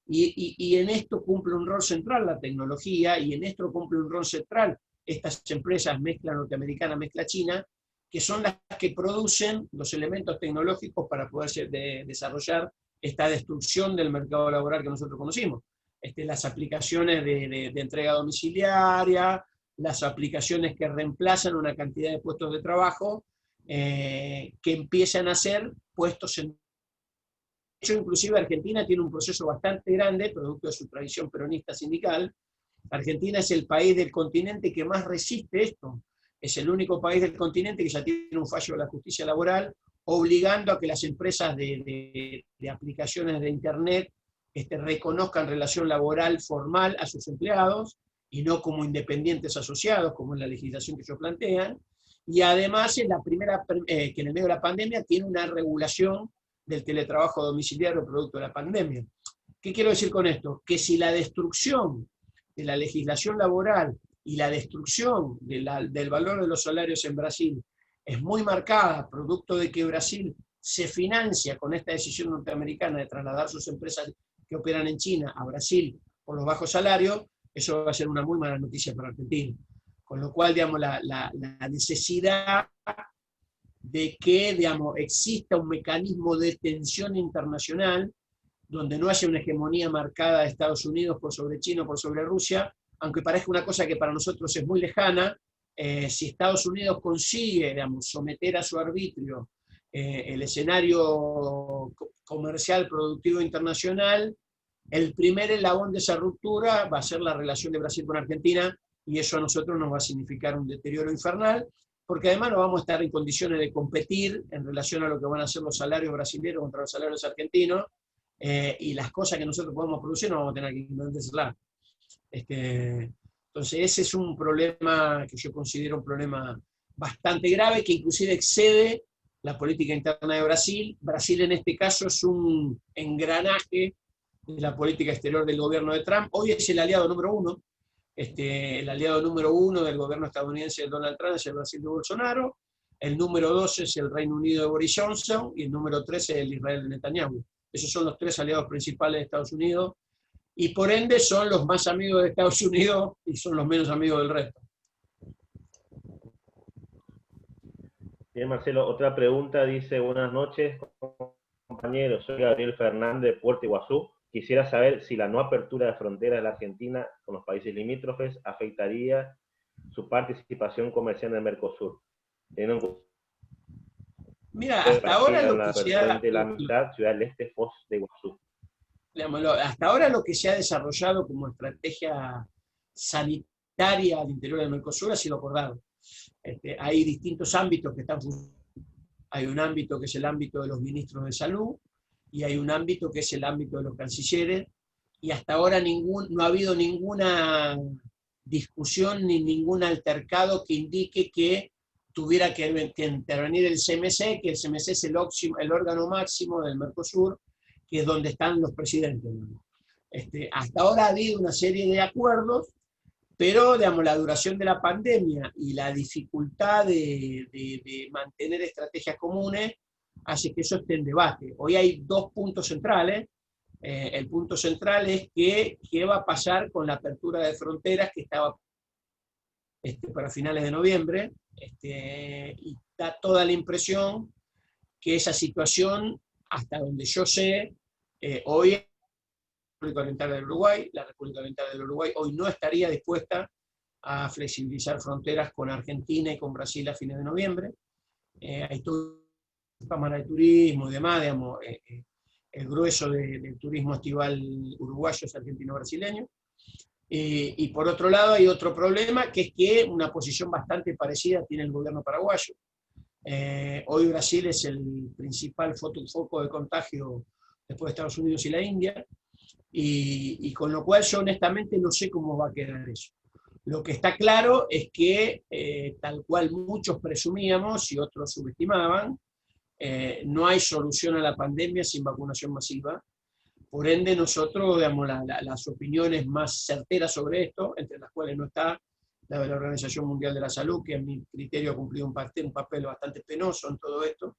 y en esto cumple un rol central la tecnología, y en esto cumple un rol central estas empresas mezcla norteamericana, mezcla china, que son las que producen los elementos tecnológicos para poder desarrollar esta destrucción del mercado laboral que nosotros conocimos. Las aplicaciones de entrega domiciliaria, las aplicaciones que reemplazan una cantidad de puestos de trabajo, que empiezan a ser puestos en... De hecho, inclusive Argentina tiene un proceso bastante grande, producto de su tradición peronista sindical. Argentina es el país del continente que más resiste esto. Es el único país del continente que ya tiene un fallo de la justicia laboral obligando a que las empresas de aplicaciones de Internet reconozcan relación laboral formal a sus empleados y no como independientes asociados, como en la legislación que ellos plantean. Y además es la primera que en el medio de la pandemia tiene una regulación del teletrabajo domiciliario producto de la pandemia. ¿Qué quiero decir con esto? Que si la destrucción de la legislación laboral y la destrucción del valor de los salarios en Brasil es muy marcada, producto de que Brasil se financia con esta decisión norteamericana de trasladar sus empresas que operan en China a Brasil por los bajos salarios, eso va a ser una muy mala noticia para Argentina. Con lo cual, digamos, la necesidad de que, digamos, exista un mecanismo de tensión internacional donde no haya una hegemonía marcada de Estados Unidos por sobre China o por sobre Rusia, aunque parezca una cosa que para nosotros es muy lejana. Si Estados Unidos consigue, digamos, someter a su arbitrio el escenario comercial productivo internacional, el primer eslabón de esa ruptura va a ser la relación de Brasil con Argentina, y eso a nosotros nos va a significar un deterioro infernal, porque además no vamos a estar en condiciones de competir en relación a lo que van a ser los salarios brasileños contra los salarios argentinos, y las cosas que nosotros podemos producir no vamos a tener que venderlas. Entonces ese es un problema que yo considero un problema bastante grave, que inclusive excede la política interna de Brasil. Brasil en este caso es un engranaje de la política exterior del gobierno de Trump. Hoy es el aliado número uno. El aliado número uno del gobierno estadounidense de Donald Trump es el Brasil de Bolsonaro. El número 2 es el Reino Unido de Boris Johnson, y el número 3 es el Israel de Netanyahu. Esos son los 3 aliados principales de Estados Unidos, y por ende son los más amigos de Estados Unidos y son los menos amigos del resto. Bien, Marcelo, otra pregunta dice: buenas noches, compañeros, soy Gabriel Fernández de Puerto Iguazú. Quisiera saber si la no apertura de fronteras de la Argentina con los países limítrofes afectaría su participación comercial en el Mercosur. Mira, hasta ahora lo que la mitad Ciudad del Este, Foz de Iguazú. hasta ahora lo que se ha desarrollado como estrategia sanitaria al interior del Mercosur ha sido acordado. Hay distintos ámbitos que están funcionando. Hay un ámbito que es el ámbito de los ministros de salud, y hay un ámbito que es el ámbito de los cancilleres, y hasta ahora no ha habido ninguna discusión ni ningún altercado que indique que tuviera que intervenir el CMC, que el CMC es el órgano máximo del Mercosur, que es donde están los presidentes. Hasta ahora ha habido una serie de acuerdos, pero digamos, la duración de la pandemia y la dificultad de mantener estrategias comunes hace que eso esté en debate. Hoy hay dos puntos centrales. El punto central es qué va a pasar con la apertura de fronteras que estaba para finales de noviembre, y da toda la impresión que esa situación, hasta donde yo sé, hoy la República Oriental del Uruguay, la República Oriental del Uruguay hoy no estaría dispuesta a flexibilizar fronteras con Argentina y con Brasil a fines de noviembre. Hay toda la Cámara de Turismo y demás, digamos, el grueso del turismo estival uruguayo es argentino-brasileño. Y por otro lado hay otro problema, que es que una posición bastante parecida tiene el gobierno paraguayo. Hoy Brasil es el principal foco de contagio después de Estados Unidos y la India, y con lo cual yo honestamente no sé cómo va a quedar eso. Lo que está claro es que, tal cual muchos presumíamos y otros subestimaban, no hay solución a la pandemia sin vacunación masiva. Por ende, nosotros, digamos, las opiniones más certeras sobre esto, entre las cuales no está la de la Organización Mundial de la Salud, que a mi criterio ha cumplido un papel bastante penoso en todo esto,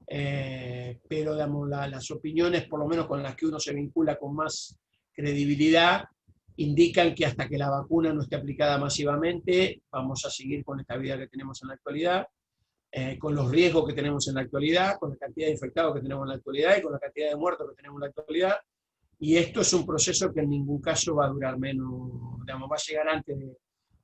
pero digamos, las opiniones, por lo menos con las que uno se vincula con más credibilidad, indican que hasta que la vacuna no esté aplicada masivamente, vamos a seguir con esta vida que tenemos en la actualidad, con los riesgos que tenemos en la actualidad, con la cantidad de infectados que tenemos en la actualidad y con la cantidad de muertos que tenemos en la actualidad. Y esto es un proceso que en ningún caso va a durar menos, digamos, va a llegar antes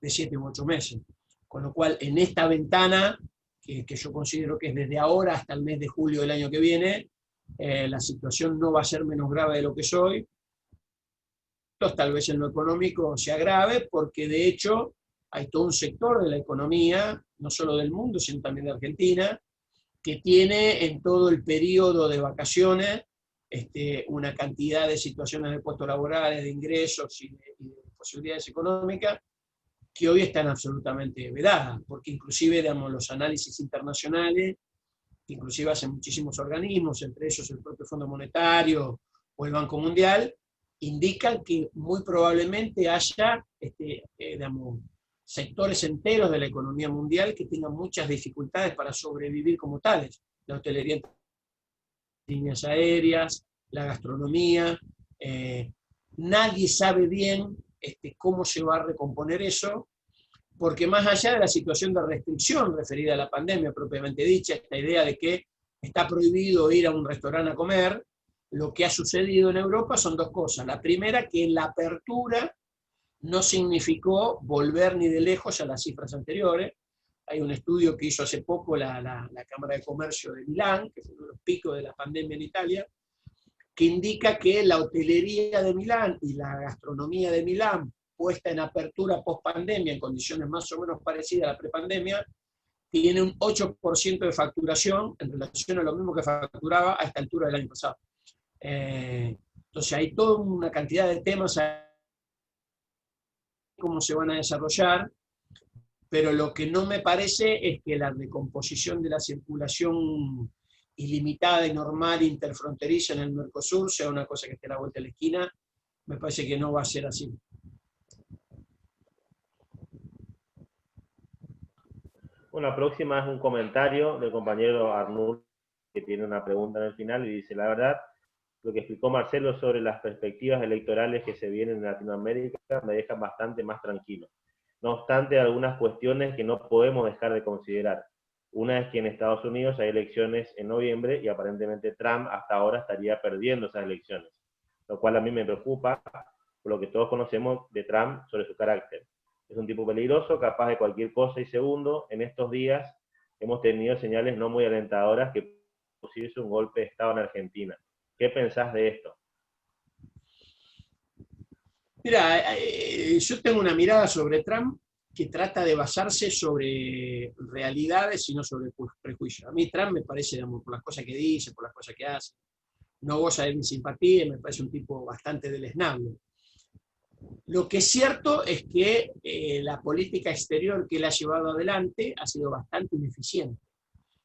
de 7 u 8 meses. Con lo cual, en esta ventana, que yo considero que es desde ahora hasta el mes de julio del año que viene, la situación no va a ser menos grave de lo que es hoy. Tal vez en lo económico se agrave, porque de hecho hay todo un sector de la economía, no solo del mundo, sino también de Argentina, que tiene en todo el periodo de vacaciones una cantidad de situaciones de puestos laborales, de ingresos y de posibilidades económicas que hoy están absolutamente vedadas, porque inclusive, digamos, los análisis internacionales, que inclusive hacen muchísimos organismos, entre ellos el propio Fondo Monetario o el Banco Mundial, indican que muy probablemente haya digamos, sectores enteros de la economía mundial que tengan muchas dificultades para sobrevivir como tales. La hotelería, líneas aéreas, la gastronomía. Nadie sabe bien cómo se va a recomponer eso, porque más allá de la situación de restricción referida a la pandemia propiamente dicha, esta idea de que está prohibido ir a un restaurante a comer, lo que ha sucedido en Europa son dos cosas. La primera, que la apertura no significó volver ni de lejos a las cifras anteriores. Hay un estudio que hizo hace poco la Cámara de Comercio de Milán, que fue uno de los picos de la pandemia en Italia, que indica que la hotelería de Milán y la gastronomía de Milán, puesta en apertura post-pandemia en condiciones más o menos parecidas a la prepandemia, tiene un 8% de facturación en relación a lo mismo que facturaba a esta altura del año pasado. Entonces hay toda una cantidad de temas cómo se van a desarrollar, pero lo que no me parece es que la recomposición de la circulación ilimitada y normal interfronteriza en el Mercosur sea una cosa que esté a la vuelta de la esquina. Me parece que no va a ser así. Bueno, la próxima es un comentario del compañero Arnul, que tiene una pregunta en el final y dice: la verdad, lo que explicó Marcelo sobre las perspectivas electorales que se vienen en Latinoamérica me dejan bastante más tranquilo. No obstante, algunas cuestiones que no podemos dejar de considerar. Una es que en Estados Unidos hay elecciones en noviembre y aparentemente Trump hasta ahora estaría perdiendo esas elecciones, lo cual a mí me preocupa por lo que todos conocemos de Trump sobre su carácter. Es un tipo peligroso, capaz de cualquier cosa, y segundo, en estos días hemos tenido señales no muy alentadoras que posible un golpe de Estado en Argentina. ¿Qué pensás de esto? Mira, yo tengo una mirada sobre Trump que trata de basarse sobre realidades y no sobre prejuicios. A mí Trump me parece, digamos, por las cosas que dice, por las cosas que hace, no goza de mi simpatía y me parece un tipo bastante deleznable. Lo que es cierto es que la política exterior que él ha llevado adelante ha sido bastante ineficiente.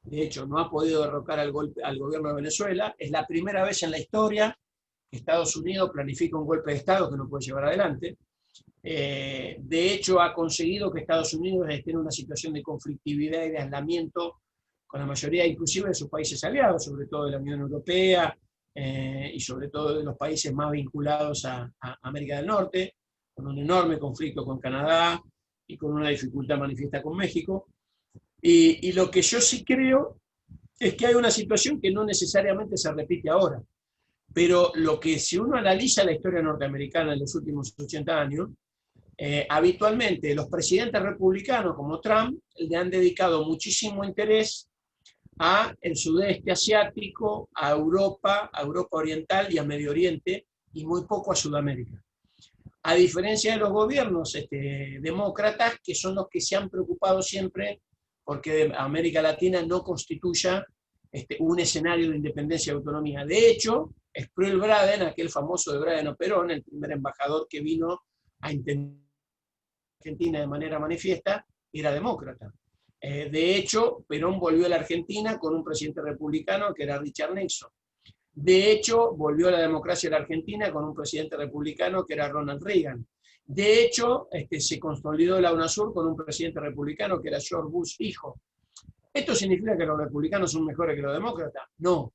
De hecho, no ha podido derrocar al gobierno de Venezuela. Es la primera vez en la historia que Estados Unidos planifica un golpe de Estado que no puede llevar adelante. De hecho, ha conseguido que Estados Unidos esté en una situación de conflictividad y de aislamiento con la mayoría, inclusive, de sus países aliados, sobre todo de la Unión Europea y sobre todo de los países más vinculados a América del Norte, con un enorme conflicto con Canadá y con una dificultad manifiesta con México. Y lo que yo sí creo es que hay una situación que no necesariamente se repite ahora, pero lo que si uno analiza la historia norteamericana en los últimos 80 años, habitualmente los presidentes republicanos como Trump le han dedicado muchísimo interés a el sudeste asiático, a Europa Oriental y a Medio Oriente, y muy poco a Sudamérica. A diferencia de los gobiernos demócratas, que son los que se han preocupado siempre porque América Latina no constituya un escenario de independencia y autonomía. De hecho, Sproul Braden, aquel famoso de Braden o Perón, el primer embajador que vino a entender Argentina de manera manifiesta, era demócrata. De hecho, Perón volvió a la Argentina con un presidente republicano que era Richard Nixon. De hecho, volvió a la democracia de la Argentina con un presidente republicano que era Ronald Reagan. De hecho, se consolidó la UNASUR con un presidente republicano que era George Bush hijo. ¿Esto significa que los republicanos son mejores que los demócratas? No.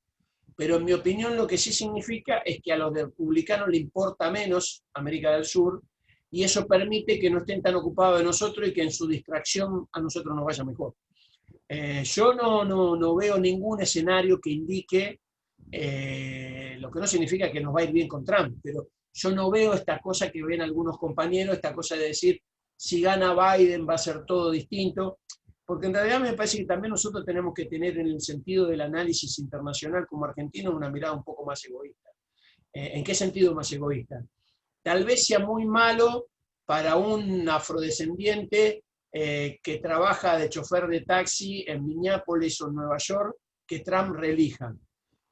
Pero en mi opinión lo que sí significa es que a los republicanos le importa menos América del Sur y eso permite que no estén tan ocupados de nosotros y que en su distracción a nosotros nos vaya mejor. Yo no veo ningún escenario que indique, lo que no significa que nos va a ir bien con Trump, pero yo no veo esta cosa que ven algunos compañeros, esta cosa de decir, si gana Biden va a ser todo distinto, porque en realidad me parece que también nosotros tenemos que tener en el sentido del análisis internacional como argentinos una mirada un poco más egoísta. ¿En qué sentido más egoísta? Tal vez sea muy malo para un afrodescendiente que trabaja de chofer de taxi en Minneapolis o en Nueva York, que Trump reelija.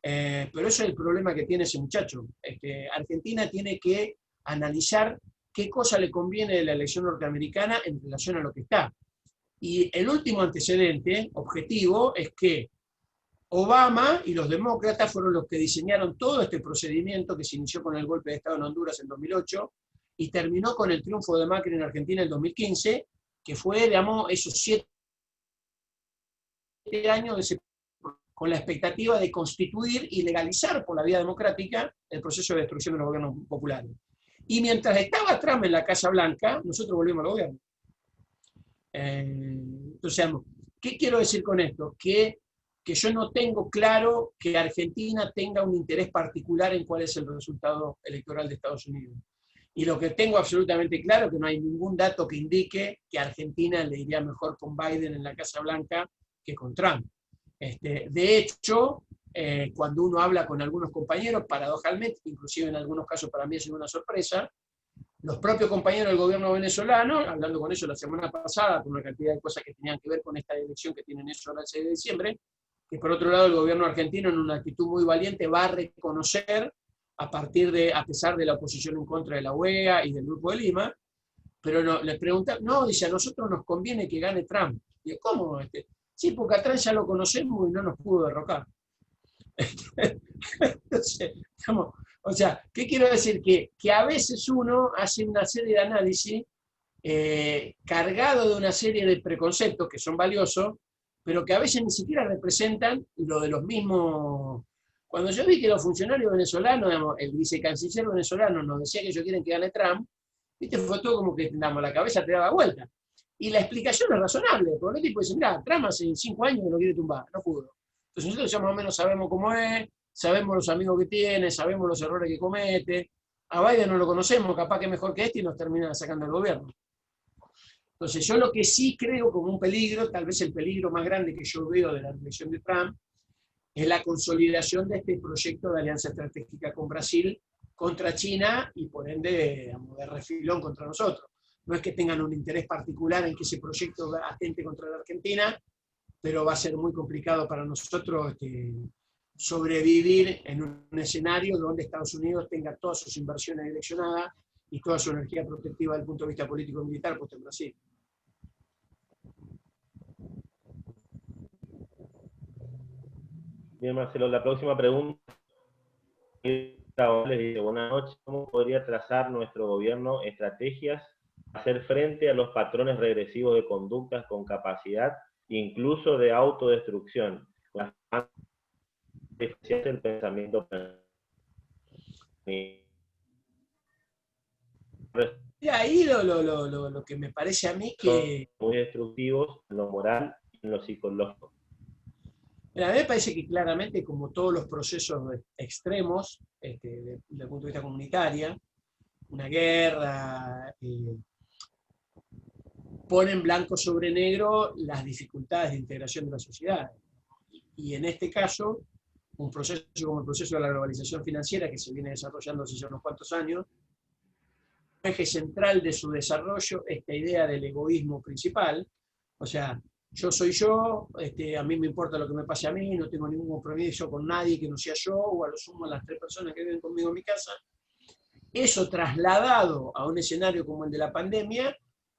Pero eso es el problema que tiene ese muchacho. Argentina tiene que analizar qué cosa le conviene de la elección norteamericana en relación a lo que está. Y el último antecedente objetivo es que Obama y los demócratas fueron los que diseñaron todo este procedimiento que se inició con el golpe de Estado en Honduras en 2008 y terminó con el triunfo de Macri en Argentina en 2015, que fue, digamos, esos 7 años con la expectativa de constituir y legalizar por la vía democrática el proceso de destrucción de los gobiernos populares. Y mientras estaba Trump en la Casa Blanca, nosotros volvimos al gobierno. Entonces, ¿qué quiero decir con esto? Que yo no tengo claro que Argentina tenga un interés particular en cuál es el resultado electoral de Estados Unidos. Y lo que tengo absolutamente claro es que no hay ningún dato que indique que Argentina le iría mejor con Biden en la Casa Blanca que con Trump. De hecho, cuando uno habla con algunos compañeros, paradójicamente, inclusive en algunos casos para mí es una sorpresa, los propios compañeros del gobierno venezolano, hablando con ellos la semana pasada, por una cantidad de cosas que tenían que ver con esta elección que tienen ellos ahora el 6 de diciembre, que por otro lado el gobierno argentino en una actitud muy valiente va a reconocer, a pesar de la oposición en contra de la UEA y del Grupo de Lima, pero no, les preguntan, no, dice, a nosotros nos conviene que gane Trump. Y ¿cómo? Sí, porque a Trump ya lo conocemos y no nos pudo derrocar. Entonces, o sea, ¿qué quiero decir? Que a veces uno hace una serie de análisis cargado de una serie de preconceptos que son valiosos, pero que a veces ni siquiera representan lo de los mismos. Cuando yo vi que los funcionarios venezolanos, digamos, el vicecanciller venezolano nos decía que ellos quieren que gane Trump, ¿viste? Fue todo como que la cabeza te daba vuelta. Y la explicación es razonable, porque el tipo dice, mira, Trump hace 5 años que lo quiere tumbar, no pudo. Entonces nosotros ya más o menos sabemos cómo es, sabemos los amigos que tiene, sabemos los errores que comete. A Biden no lo conocemos, capaz que mejor que este, y nos termina sacando el gobierno. Entonces yo lo que sí creo como un peligro, tal vez el peligro más grande que yo veo de la elección de Trump, es la consolidación de este proyecto de alianza estratégica con Brasil, contra China y por ende, digamos, de refilón contra nosotros. No es que tengan un interés particular en que ese proyecto atente contra la Argentina, pero va a ser muy complicado para nosotros sobrevivir en un escenario donde Estados Unidos tenga todas sus inversiones direccionadas y toda su energía protectiva desde el punto de vista político y militar puesta en Brasil. Bien, Marcelo, la próxima pregunta. Les dice, buenas noches, ¿cómo podría trazar nuestro gobierno estrategias para hacer frente a los patrones regresivos de conductas con capacidad, incluso de autodestrucción? El pensamiento. Y ahí lo que me parece a mí que... Son muy destructivos en lo moral y en lo psicológico. A mí me parece que claramente, como todos los procesos extremos, desde el punto de vista comunitario, una guerra, ponen blanco sobre negro las dificultades de integración de la sociedad. Y en este caso, un proceso como el proceso de la globalización financiera, que se viene desarrollando hace unos cuantos años, el eje central de su desarrollo, esta idea del egoísmo principal, o sea, yo soy yo, a mí me importa lo que me pase a mí, no tengo ningún compromiso con nadie que no sea yo, o a lo sumo a las 3 personas que viven conmigo en mi casa. Eso trasladado a un escenario como el de la pandemia,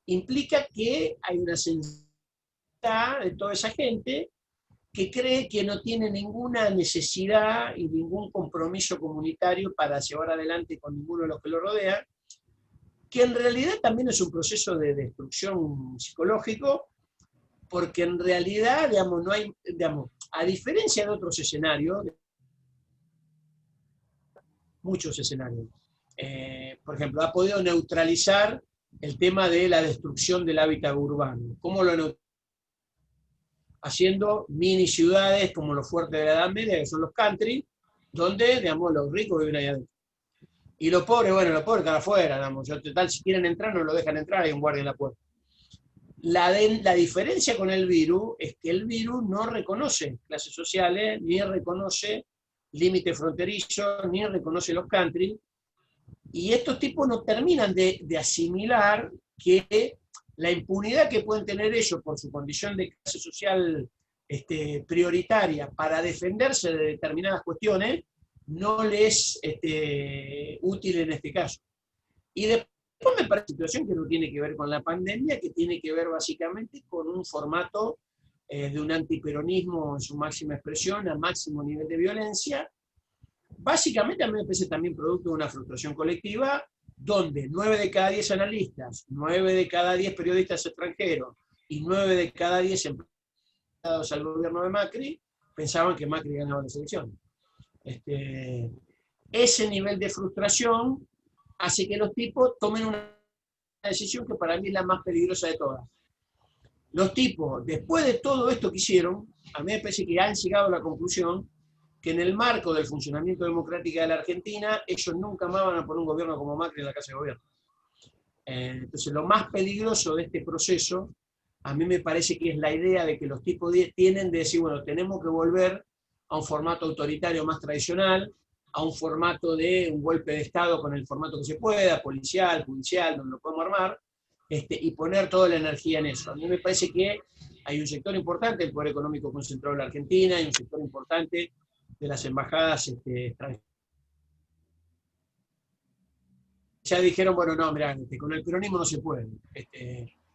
implica que hay una sensibilidad de toda esa gente que cree que no tiene ninguna necesidad y ningún compromiso comunitario para llevar adelante con ninguno de los que lo rodean, que en realidad también es un proceso de destrucción psicológico, porque en realidad, digamos, no hay, digamos, a diferencia de otros escenarios, muchos escenarios, por ejemplo, ha podido neutralizar el tema de la destrucción del hábitat urbano. ¿Cómo lo neutraliza? Haciendo mini ciudades como los fuertes de la Edad Media, que son los country, donde, digamos, los ricos viven ahí adentro. Y los pobres, bueno, los pobres están afuera, digamos, total, si quieren entrar, no lo dejan entrar, hay un guardia en la puerta. La diferencia con el virus es que el virus no reconoce clases sociales, ni reconoce límites fronterizos, ni reconoce los country, y estos tipos no terminan de asimilar que la impunidad que pueden tener ellos por su condición de clase social prioritaria para defenderse de determinadas cuestiones, no les es útil en este caso. Y después me parece una situación que no tiene que ver con la pandemia, que tiene que ver básicamente con un formato de un antiperonismo en su máxima expresión, a máximo nivel de violencia. Básicamente a mí me parece también producto de una frustración colectiva, donde 9 de cada 10 analistas, 9 de cada 10 periodistas extranjeros y 9 de cada 10 empleados al gobierno de Macri pensaban que Macri ganaba las elecciones. Ese nivel de frustración hace que los tipos tomen una decisión que para mí es la más peligrosa de todas. Los tipos, después de todo esto que hicieron, a mí me parece que han llegado a la conclusión que en el marco del funcionamiento democrático de la Argentina, ellos nunca más van a poner un gobierno como Macri en la Casa de Gobierno. Entonces, lo más peligroso de este proceso, a mí me parece que es la idea de que los tipos tienen de decir, bueno, tenemos que volver a un formato autoritario más tradicional, a un formato de un golpe de Estado con el formato que se pueda, policial, judicial, donde lo podemos armar, y poner toda la energía en eso. A mí me parece que hay un sector importante del poder económico concentrado en la Argentina, hay un sector importante de las embajadas extranjeras. Ya dijeron, bueno, no, mirá, con el peronismo no se puede.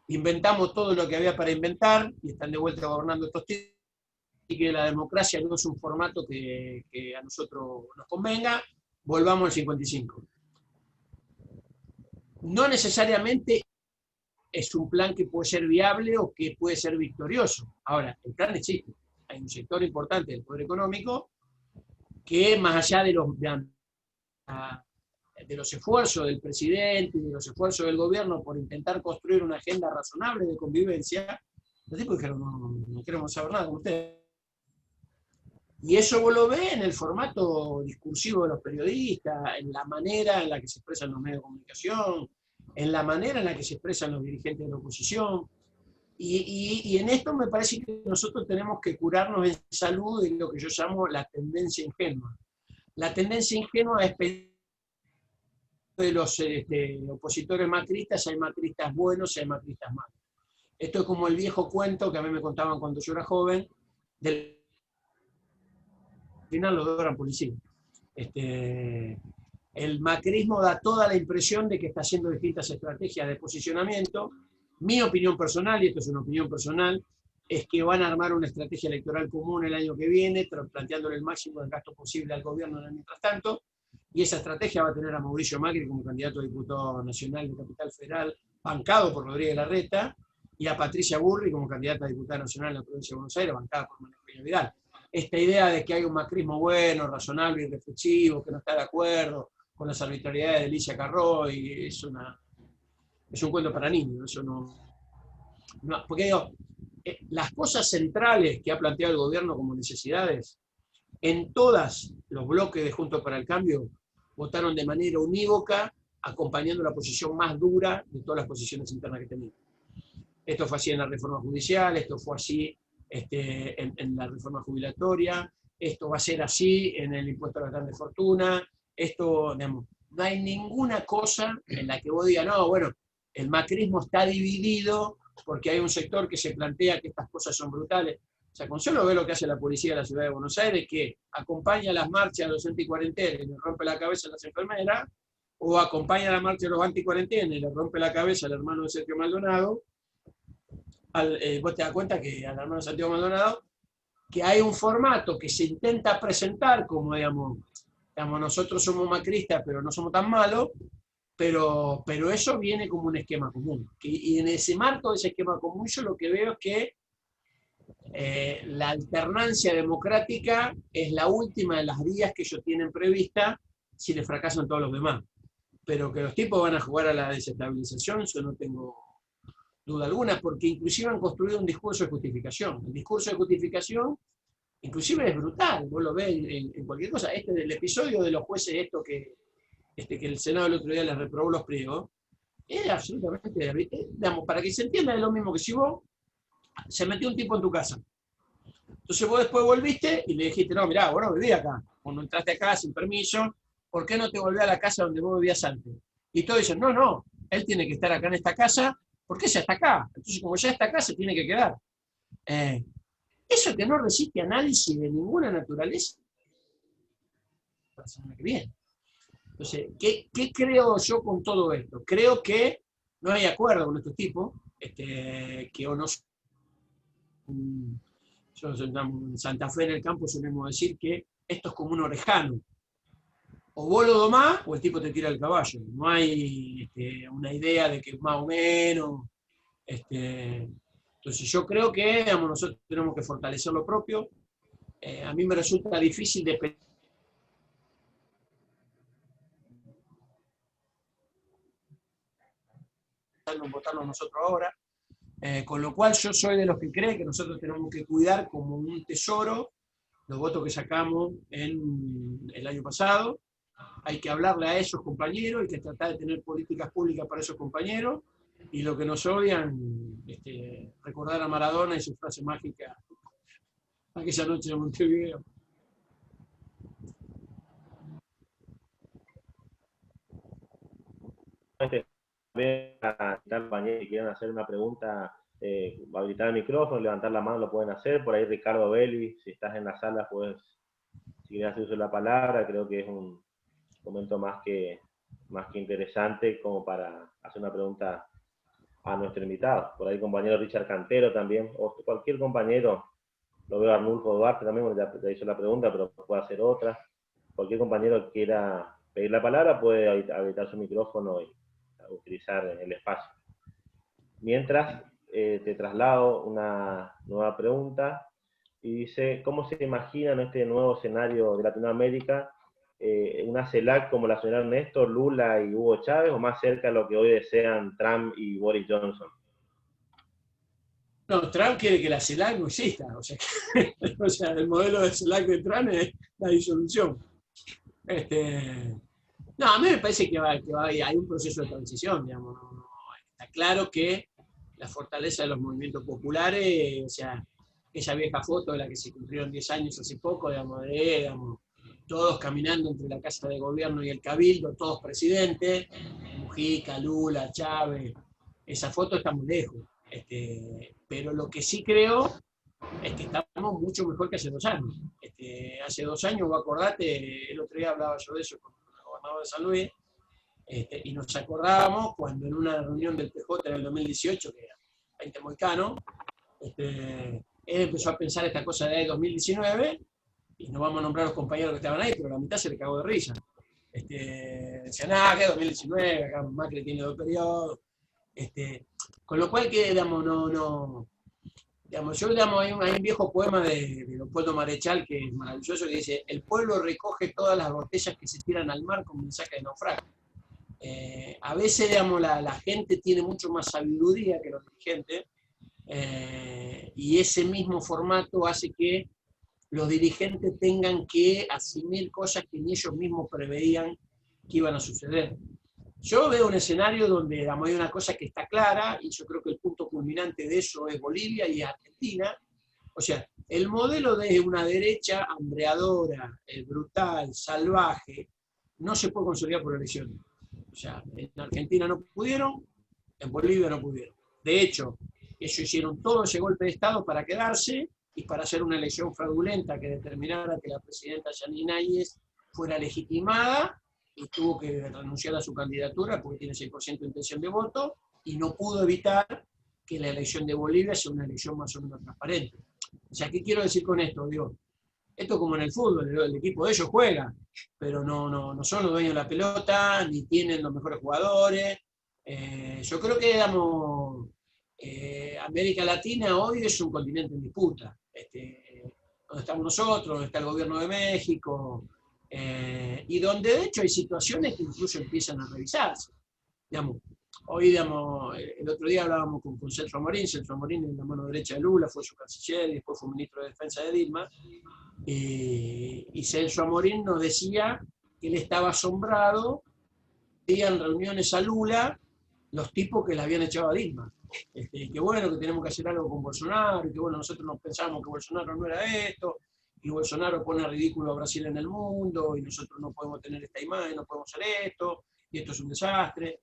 Inventamos todo lo que había para inventar y están de vuelta gobernando estos tipos, y que la democracia no es un formato que a nosotros nos convenga, volvamos al 55. No necesariamente es un plan que puede ser viable o que puede ser victorioso. Ahora, el plan existe. Hay un sector importante del poder económico que, más allá de los esfuerzos del presidente y de los esfuerzos del gobierno por intentar construir una agenda razonable de convivencia, los tipos dijeron, no queremos saber nada con ustedes. Y eso vos lo ves en el formato discursivo de los periodistas, en la manera en la que se expresan los medios de comunicación, en la manera en la que se expresan los dirigentes de la oposición. Y en esto me parece que nosotros tenemos que curarnos en salud de lo que yo llamo la tendencia ingenua. La tendencia ingenua es pedir de los opositores macristas hay macristas buenos y hay macristas malos. Esto es como el viejo cuento que a mí me contaban cuando yo era joven, al final lo logran policía. El macrismo da toda la impresión de que está haciendo distintas estrategias de posicionamiento. Mi opinión personal, y esto es una opinión personal, es que van a armar una estrategia electoral común el año que viene, planteándole el máximo de gasto posible al gobierno en el mientras tanto, y esa estrategia va a tener a Mauricio Macri como candidato a diputado nacional de Capital Federal, bancado por Rodríguez Larreta, y a Patricia Burri como candidata a diputada nacional en la provincia de Buenos Aires, bancada por María Eugenia Vidal. Esta idea de que hay un macrismo bueno, razonable y reflexivo, que no está de acuerdo con las arbitrariedades de Alicia Carroy, es un cuento para niños, eso no porque digo, las cosas centrales que ha planteado el gobierno como necesidades, en todos los bloques de Juntos para el Cambio votaron de manera unívoca, acompañando la posición más dura de todas las posiciones internas que tenían. Esto fue así en la reforma judicial, esto fue así en la reforma jubilatoria, esto va a ser así en el impuesto a las grandes fortunas, esto, digamos, no hay ninguna cosa en la que vos digas, no, bueno, el macrismo está dividido porque hay un sector que se plantea que estas cosas son brutales. O sea, con solo ver lo que hace la policía de la ciudad de Buenos Aires, que acompaña las marchas de los anticuarentenas y le rompe la cabeza a las enfermeras, o acompaña la marcha de los anticuarentenas y le rompe la cabeza al hermano de Sergio Maldonado, vos te das cuenta que al hermano Santiago Maldonado, que hay un formato que se intenta presentar como, digamos nosotros somos macristas, pero no somos tan malos, pero eso viene como un esquema común. Y en ese marco de ese esquema común yo lo que veo es que la alternancia democrática es la última de las vías que ellos tienen prevista si le fracasan todos los demás. Pero que los tipos van a jugar a la desestabilización, yo no tengo duda alguna, porque inclusive han construido un discurso de justificación. El discurso de justificación inclusive es brutal, vos lo ves en cualquier cosa. El episodio de los jueces, que el Senado el otro día les reprobó los pliegos, es absolutamente, digamos, para que se entienda, es lo mismo que si vos se metió un tipo en tu casa. Entonces vos después volviste y le dijiste, no, mirá, vos no vivías acá, cuando entraste acá sin permiso, ¿por qué no te volvés a la casa donde vos vivías antes? Y todos dicen, no, él tiene que estar acá en esta casa, porque ya está acá. Entonces como ya está acá, se tiene que quedar. Eso que no resiste análisis de ninguna naturaleza, la semana que viene. Entonces, ¿qué creo yo con todo esto? Creo que no hay acuerdo con estos tipos, que o no. En Santa Fe en el campo solemos decir que esto es como un orejano. O vos lo domás o el tipo te tira el caballo. No hay una idea de que más o menos. Entonces yo creo que, digamos, nosotros tenemos que fortalecer lo propio. A mí me resulta difícil de votarnos nosotros ahora, con lo cual yo soy de los que cree que nosotros tenemos que cuidar como un tesoro los votos que sacamos en el año pasado. Hay que hablarle a esos compañeros, hay que tratar de tener políticas públicas para esos compañeros, y lo que nos odian, recordar a Maradona y su frase mágica aquella noche de Montevideo. A compañeros que quieran hacer una pregunta, habilitar el micrófono, levantar la mano, lo pueden hacer. Por ahí Ricardo Belli, si estás en la sala, pues si quieres hacer uso de la palabra. Creo que es un momento más que interesante como para hacer una pregunta a nuestro invitado. Por ahí compañero Richard Cantero también, o cualquier compañero. Lo veo a Arnulfo Duarte también, porque ya hizo la pregunta, pero puede hacer otra. Cualquier compañero que quiera pedir la palabra puede habilitar su micrófono y utilizar el espacio. Mientras, te traslado una nueva pregunta, y dice, ¿cómo se imagina en este nuevo escenario de Latinoamérica una CELAC como la señora Néstor, Lula y Hugo Chávez, o más cerca de lo que hoy desean Trump y Boris Johnson? No, Trump quiere que la CELAC no exista, o sea, el modelo de CELAC de Trump es la disolución. No, a mí me parece que hay un proceso de transición, digamos. Está claro que la fortaleza de los movimientos populares, o sea, esa vieja foto de la que se cumplieron 10 años hace poco, digamos, todos caminando entre la Casa de Gobierno y el Cabildo, todos presidentes, Mujica, Lula, Chávez, esa foto está muy lejos. Pero lo que sí creo es que estamos mucho mejor que hace 2 años. Hace 2 años, vos acordate, el otro día hablaba yo de eso con el gobernador de San Luis, y nos acordábamos cuando en una reunión del PJ en el 2018, que era 20 Moicano, él empezó a pensar esta cosa de 2019, y no vamos a nombrar a los compañeros que estaban ahí, pero la mitad se le cagó de risa. Decían, que 2019, acá Macri tiene 2 periodos. Con lo cual, que digamos, hay un viejo poema de Leopoldo Marechal que es maravilloso, que dice: el pueblo recoge todas las botellas que se tiran al mar con mensaje de naufragio. A veces, digamos, la gente tiene mucho más sabiduría que los dirigentes, y ese mismo formato hace que los dirigentes tengan que asumir cosas que ni ellos mismos preveían que iban a suceder. Yo veo un escenario donde, digamos, hay una cosa que está clara, y yo creo que el punto culminante de eso es Bolivia y Argentina. O sea, el modelo de una derecha hambreadora, brutal, salvaje, no se puede consolidar por elecciones. O sea, en Argentina no pudieron, en Bolivia no pudieron. De hecho, ellos hicieron todo ese golpe de Estado para quedarse y para hacer una elección fraudulenta que determinara que la presidenta Yanine Áñez fuera legitimada, y tuvo que renunciar a su candidatura porque tiene 6% de intención de voto, y no pudo evitar que la elección de Bolivia sea una elección más o menos transparente. O sea, ¿qué quiero decir con esto? Digo, esto como en el fútbol, el equipo de ellos juega, pero no son los dueños de la pelota, ni tienen los mejores jugadores. Yo creo que, digamos, América Latina hoy es un continente en disputa. Donde estamos nosotros, donde está el gobierno de México, y donde de hecho hay situaciones que incluso empiezan a revisarse. Digamos, hoy, digamos, el otro día hablábamos con Celso Amorín es la mano derecha de Lula, fue su canciller y después fue ministro de Defensa de Dilma, y Celso Amorín nos decía que él estaba asombrado, veían reuniones a Lula los tipos que le habían echado a Dilma. Que bueno, que tenemos que hacer algo con Bolsonaro, y que bueno, nosotros nos pensábamos que Bolsonaro no era esto, y Bolsonaro pone ridículo a Brasil en el mundo, y nosotros no podemos tener esta imagen, no podemos hacer esto, y esto es un desastre.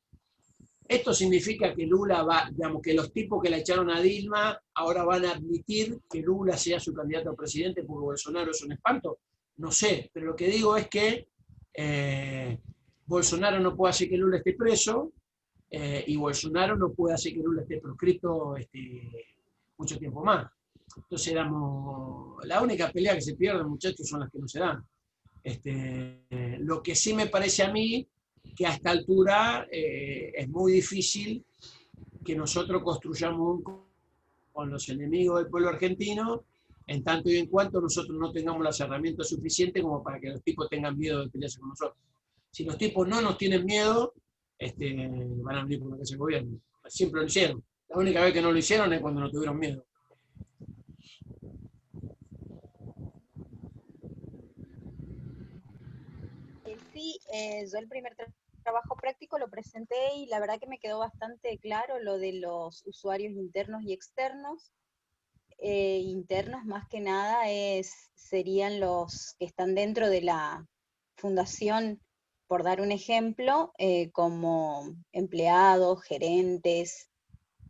Esto significa que Lula va, digamos, que los tipos que la echaron a Dilma ahora van a admitir que Lula sea su candidato a presidente porque Bolsonaro es un espanto. No sé, pero lo que digo es que Bolsonaro no puede hacer que Lula esté preso, y Bolsonaro no puede hacer que Lula esté proscrito mucho tiempo más. Entonces, la única pelea que se pierde, muchachos, son las que no se dan. Lo que sí me parece a mí, que a esta altura es muy difícil que nosotros construyamos con los enemigos del pueblo argentino, en tanto y en cuanto nosotros no tengamos las herramientas suficientes como para que los tipos tengan miedo de pelearse con nosotros. Si los tipos no nos tienen miedo, van a venir por la casa de gobierno. Siempre lo hicieron. La única vez que no lo hicieron es cuando no tuvieron miedo. Sí, yo el primer trabajo práctico lo presenté y la verdad que me quedó bastante claro lo de los usuarios internos y externos. Internos más que nada serían los que están dentro de la fundación, por dar un ejemplo, como empleados, gerentes,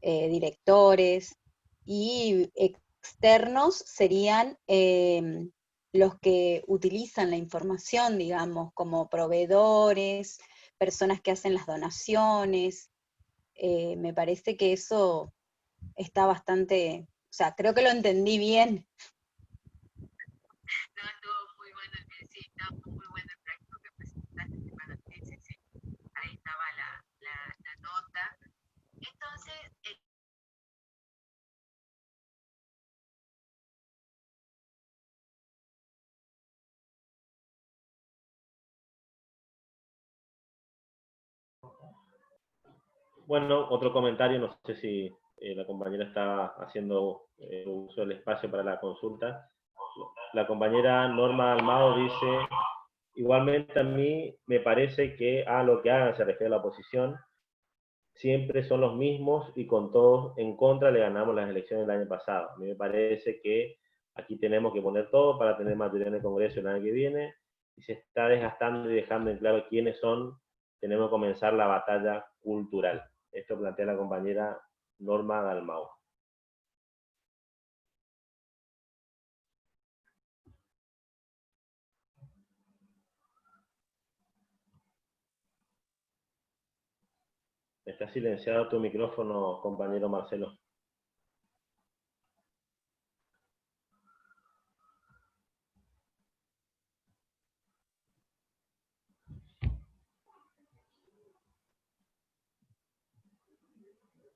directores, y externos serían los que utilizan la información, digamos, como proveedores, personas que hacen las donaciones. Me parece que eso está bastante, o sea, creo que lo entendí bien. No, estuvo muy bueno, sí, estaba muy bueno el práctico que presentaste, sí, ahí estaba la nota. Entonces, Bueno, otro comentario, no sé si la compañera está haciendo uso del espacio para la consulta. La compañera Norma Almado dice: igualmente a mí me parece que a lo que hagan se refiere a la oposición, siempre son los mismos y con todos en contra le ganamos las elecciones del año pasado. A mí me parece que aquí tenemos que poner todo para tener mayoría en el Congreso el año que viene, y se está desgastando y dejando en claro quiénes son, tenemos que comenzar la batalla cultural. Esto plantea la compañera Norma Dalmau. Está silenciado tu micrófono, compañero Marcelo.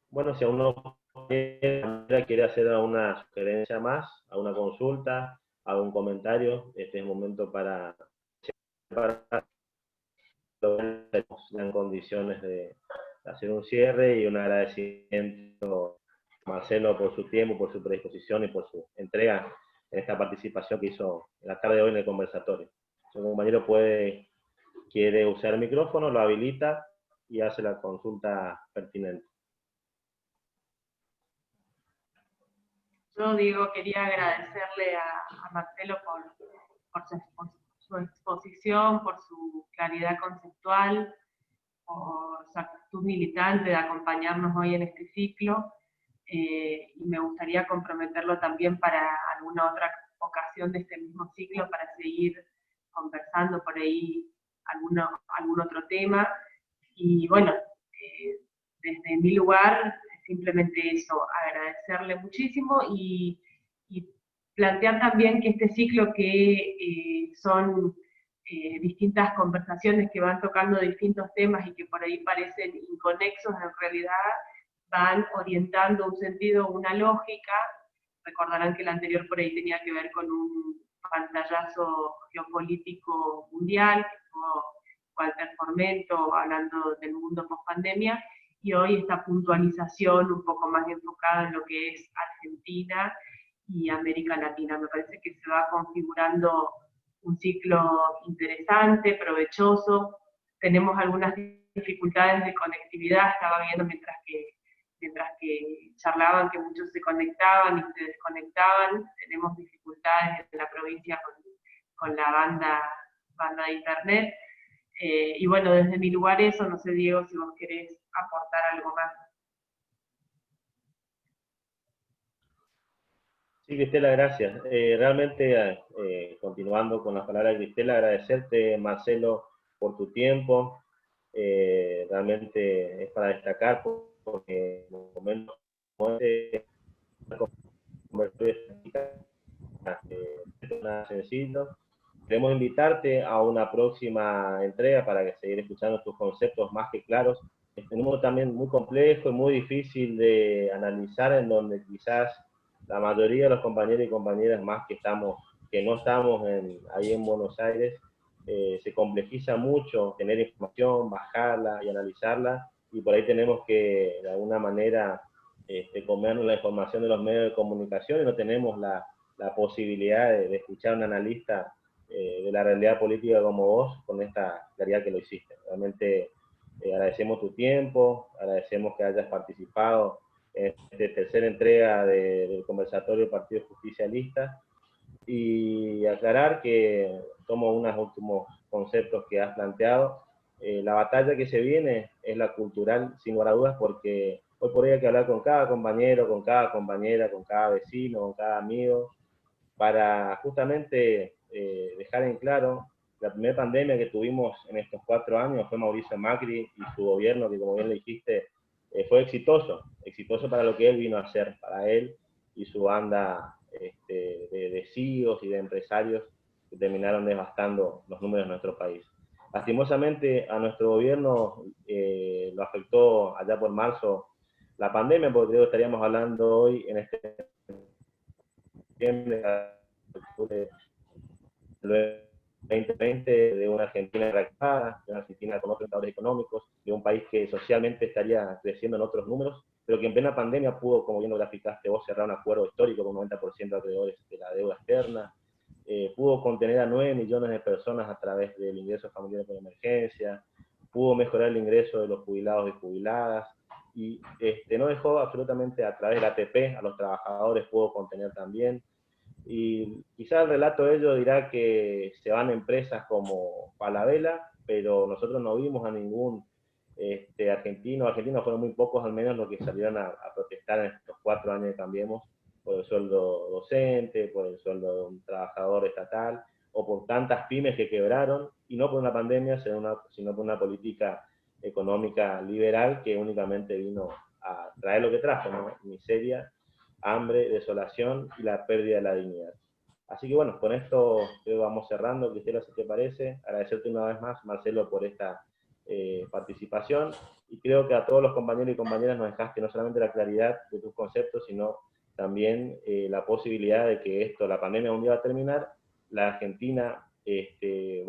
Bueno, si aún no quiere hacer alguna sugerencia más, alguna consulta, algún comentario, este es el momento para en condiciones de hacer un cierre y un agradecimiento a Marcelo por su tiempo, por su predisposición y por su entrega en esta participación que hizo en la tarde de hoy en el conversatorio. Si un compañero quiere usar el micrófono, lo habilita y hace la consulta pertinente. Yo, Diego, quería agradecerle a Marcelo por su exposición, por su claridad conceptual, por su actitud militante de acompañarnos hoy en este ciclo, y me gustaría comprometerlo también para alguna otra ocasión de este mismo ciclo, para seguir conversando por ahí algún otro tema. Y bueno, desde mi lugar, simplemente eso, agradecerle muchísimo y plantear también que este ciclo que son distintas conversaciones que van tocando distintos temas y que por ahí parecen inconexos, en realidad van orientando un sentido, una lógica. Recordarán que el anterior por ahí tenía que ver con un pantallazo geopolítico mundial, que tuvo Walter Formento hablando del mundo post-pandemia, y hoy esta puntualización un poco más enfocada en lo que es Argentina y América Latina. Me parece que se va configurando un ciclo interesante, provechoso. Tenemos algunas dificultades de conectividad, estaba viendo mientras que charlaban que muchos se conectaban y se desconectaban. Tenemos dificultades en la provincia con la banda de internet. Y bueno, desde mi lugar eso, no sé, Diego, si vos querés aportar algo más. Sí, Cristela, gracias. Realmente, continuando con las palabras de Cristela, agradecerte, Marcelo, por tu tiempo. Realmente es para destacar, porque en un momento como este, sencillo. Queremos invitarte a una próxima entrega para que seguir escuchando tus conceptos más que claros. Es un mundo también muy complejo y muy difícil de analizar, en donde quizás la mayoría de los compañeros y compañeras más que no estamos ahí en Buenos Aires, se complejiza mucho tener información, bajarla y analizarla, y por ahí tenemos que de alguna manera comernos la información de los medios de comunicación y no tenemos la posibilidad de escuchar a un analista de la realidad política como vos, con esta claridad que lo hiciste. Realmente agradecemos tu tiempo, agradecemos que hayas participado en esta tercera entrega del conversatorio Partido Justicialista, y aclarar que tomo unos últimos conceptos que has planteado. La batalla que se viene es la cultural, sin lugar a dudas, porque hoy por hoy hay que hablar con cada compañero, con cada compañera, con cada vecino, con cada amigo, para justamente dejar en claro, la primera pandemia que tuvimos en estos 4 años fue Mauricio Macri y su gobierno, que como bien le dijiste, fue exitoso para lo que él vino a hacer, para él y su banda de CEOs y de empresarios que terminaron devastando los números de nuestro país. Lastimosamente a nuestro gobierno lo afectó allá por marzo la pandemia, porque creo que estaríamos hablando hoy en este septiembre del 2020 de una Argentina reactivada, de una Argentina con otros indicadores económicos, de un país que socialmente estaría creciendo en otros números, pero que en plena pandemia pudo, como bien lo graficaste vos, cerrar un acuerdo histórico con un 90% de acreedores de la deuda externa, pudo contener a 9 millones de personas a través del ingreso familiar por emergencia, pudo mejorar el ingreso de los jubilados y jubiladas, y no dejó absolutamente a través de la ATP, a los trabajadores pudo contener también. Y quizás el relato de ellos dirá que se van empresas como Falabella, pero nosotros no vimos a ningún argentinos fueron muy pocos al menos los que salieron a protestar en estos 4 años de Cambiemos por el sueldo docente, por el sueldo de un trabajador estatal, o por tantas pymes que quebraron, y no por una pandemia, sino por una política económica liberal que únicamente vino a traer lo que trajo, ¿no? Miseria, hambre, desolación y la pérdida de la dignidad. Así que bueno, con esto creo que vamos cerrando. Cristela, si te parece, agradecerte una vez más, Marcelo, por esta participación, y creo que a todos los compañeros y compañeras nos dejaste no solamente la claridad de tus conceptos, sino también la posibilidad de que la pandemia un día va a terminar, la Argentina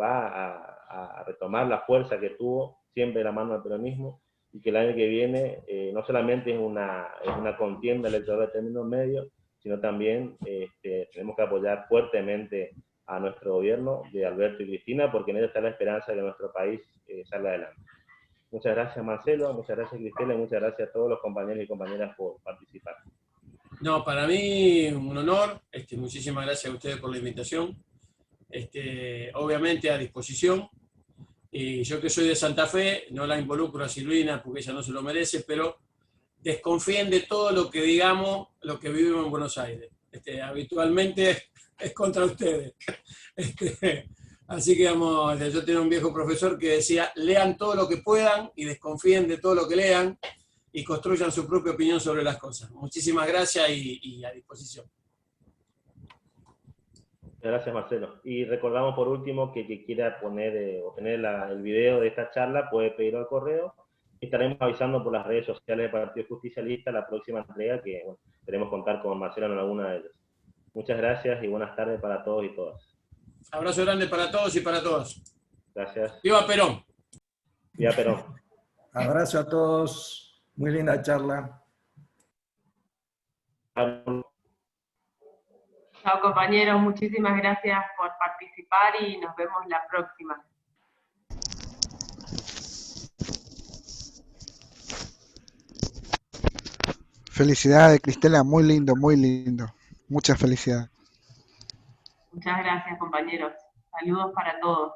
va a retomar la fuerza que tuvo siempre de la mano del peronismo, y que el año que viene no solamente es una contienda electoral de término medio, sino también tenemos que apoyar fuertemente a nuestro gobierno de Alberto y Cristina, porque en ello está la esperanza de que nuestro país salga adelante. Muchas gracias, Marcelo, muchas gracias, Cristela, y muchas gracias a todos los compañeros y compañeras por participar. No, para mí un honor, muchísimas gracias a ustedes por la invitación, obviamente a disposición, y yo que soy de Santa Fe, no la involucro a Silvina porque ella no se lo merece, pero desconfíen de todo lo que digamos, lo que vivimos en Buenos Aires. Habitualmente es contra ustedes. Así que vamos, yo tenía un viejo profesor que decía, lean todo lo que puedan y desconfíen de todo lo que lean y construyan su propia opinión sobre las cosas. Muchísimas gracias y a disposición. Gracias, Marcelo. Y recordamos por último que quien quiera poner o tener el video de esta charla puede pedirlo al correo. Estaremos avisando por las redes sociales del Partido Justicialista la próxima entrega, que bueno, esperemos contar con Marcelo en alguna de ellas. Muchas gracias y buenas tardes para todos y todas. Abrazo grande para todos y para todas. Gracias. ¡Viva Perón! ¡Viva Perón! Abrazo a todos. Muy linda charla. Chao, compañeros. Muchísimas gracias por participar y nos vemos la próxima. Felicidades, Cristela, muy lindo, muy lindo. Muchas felicidades. Muchas gracias, compañeros. Saludos para todos.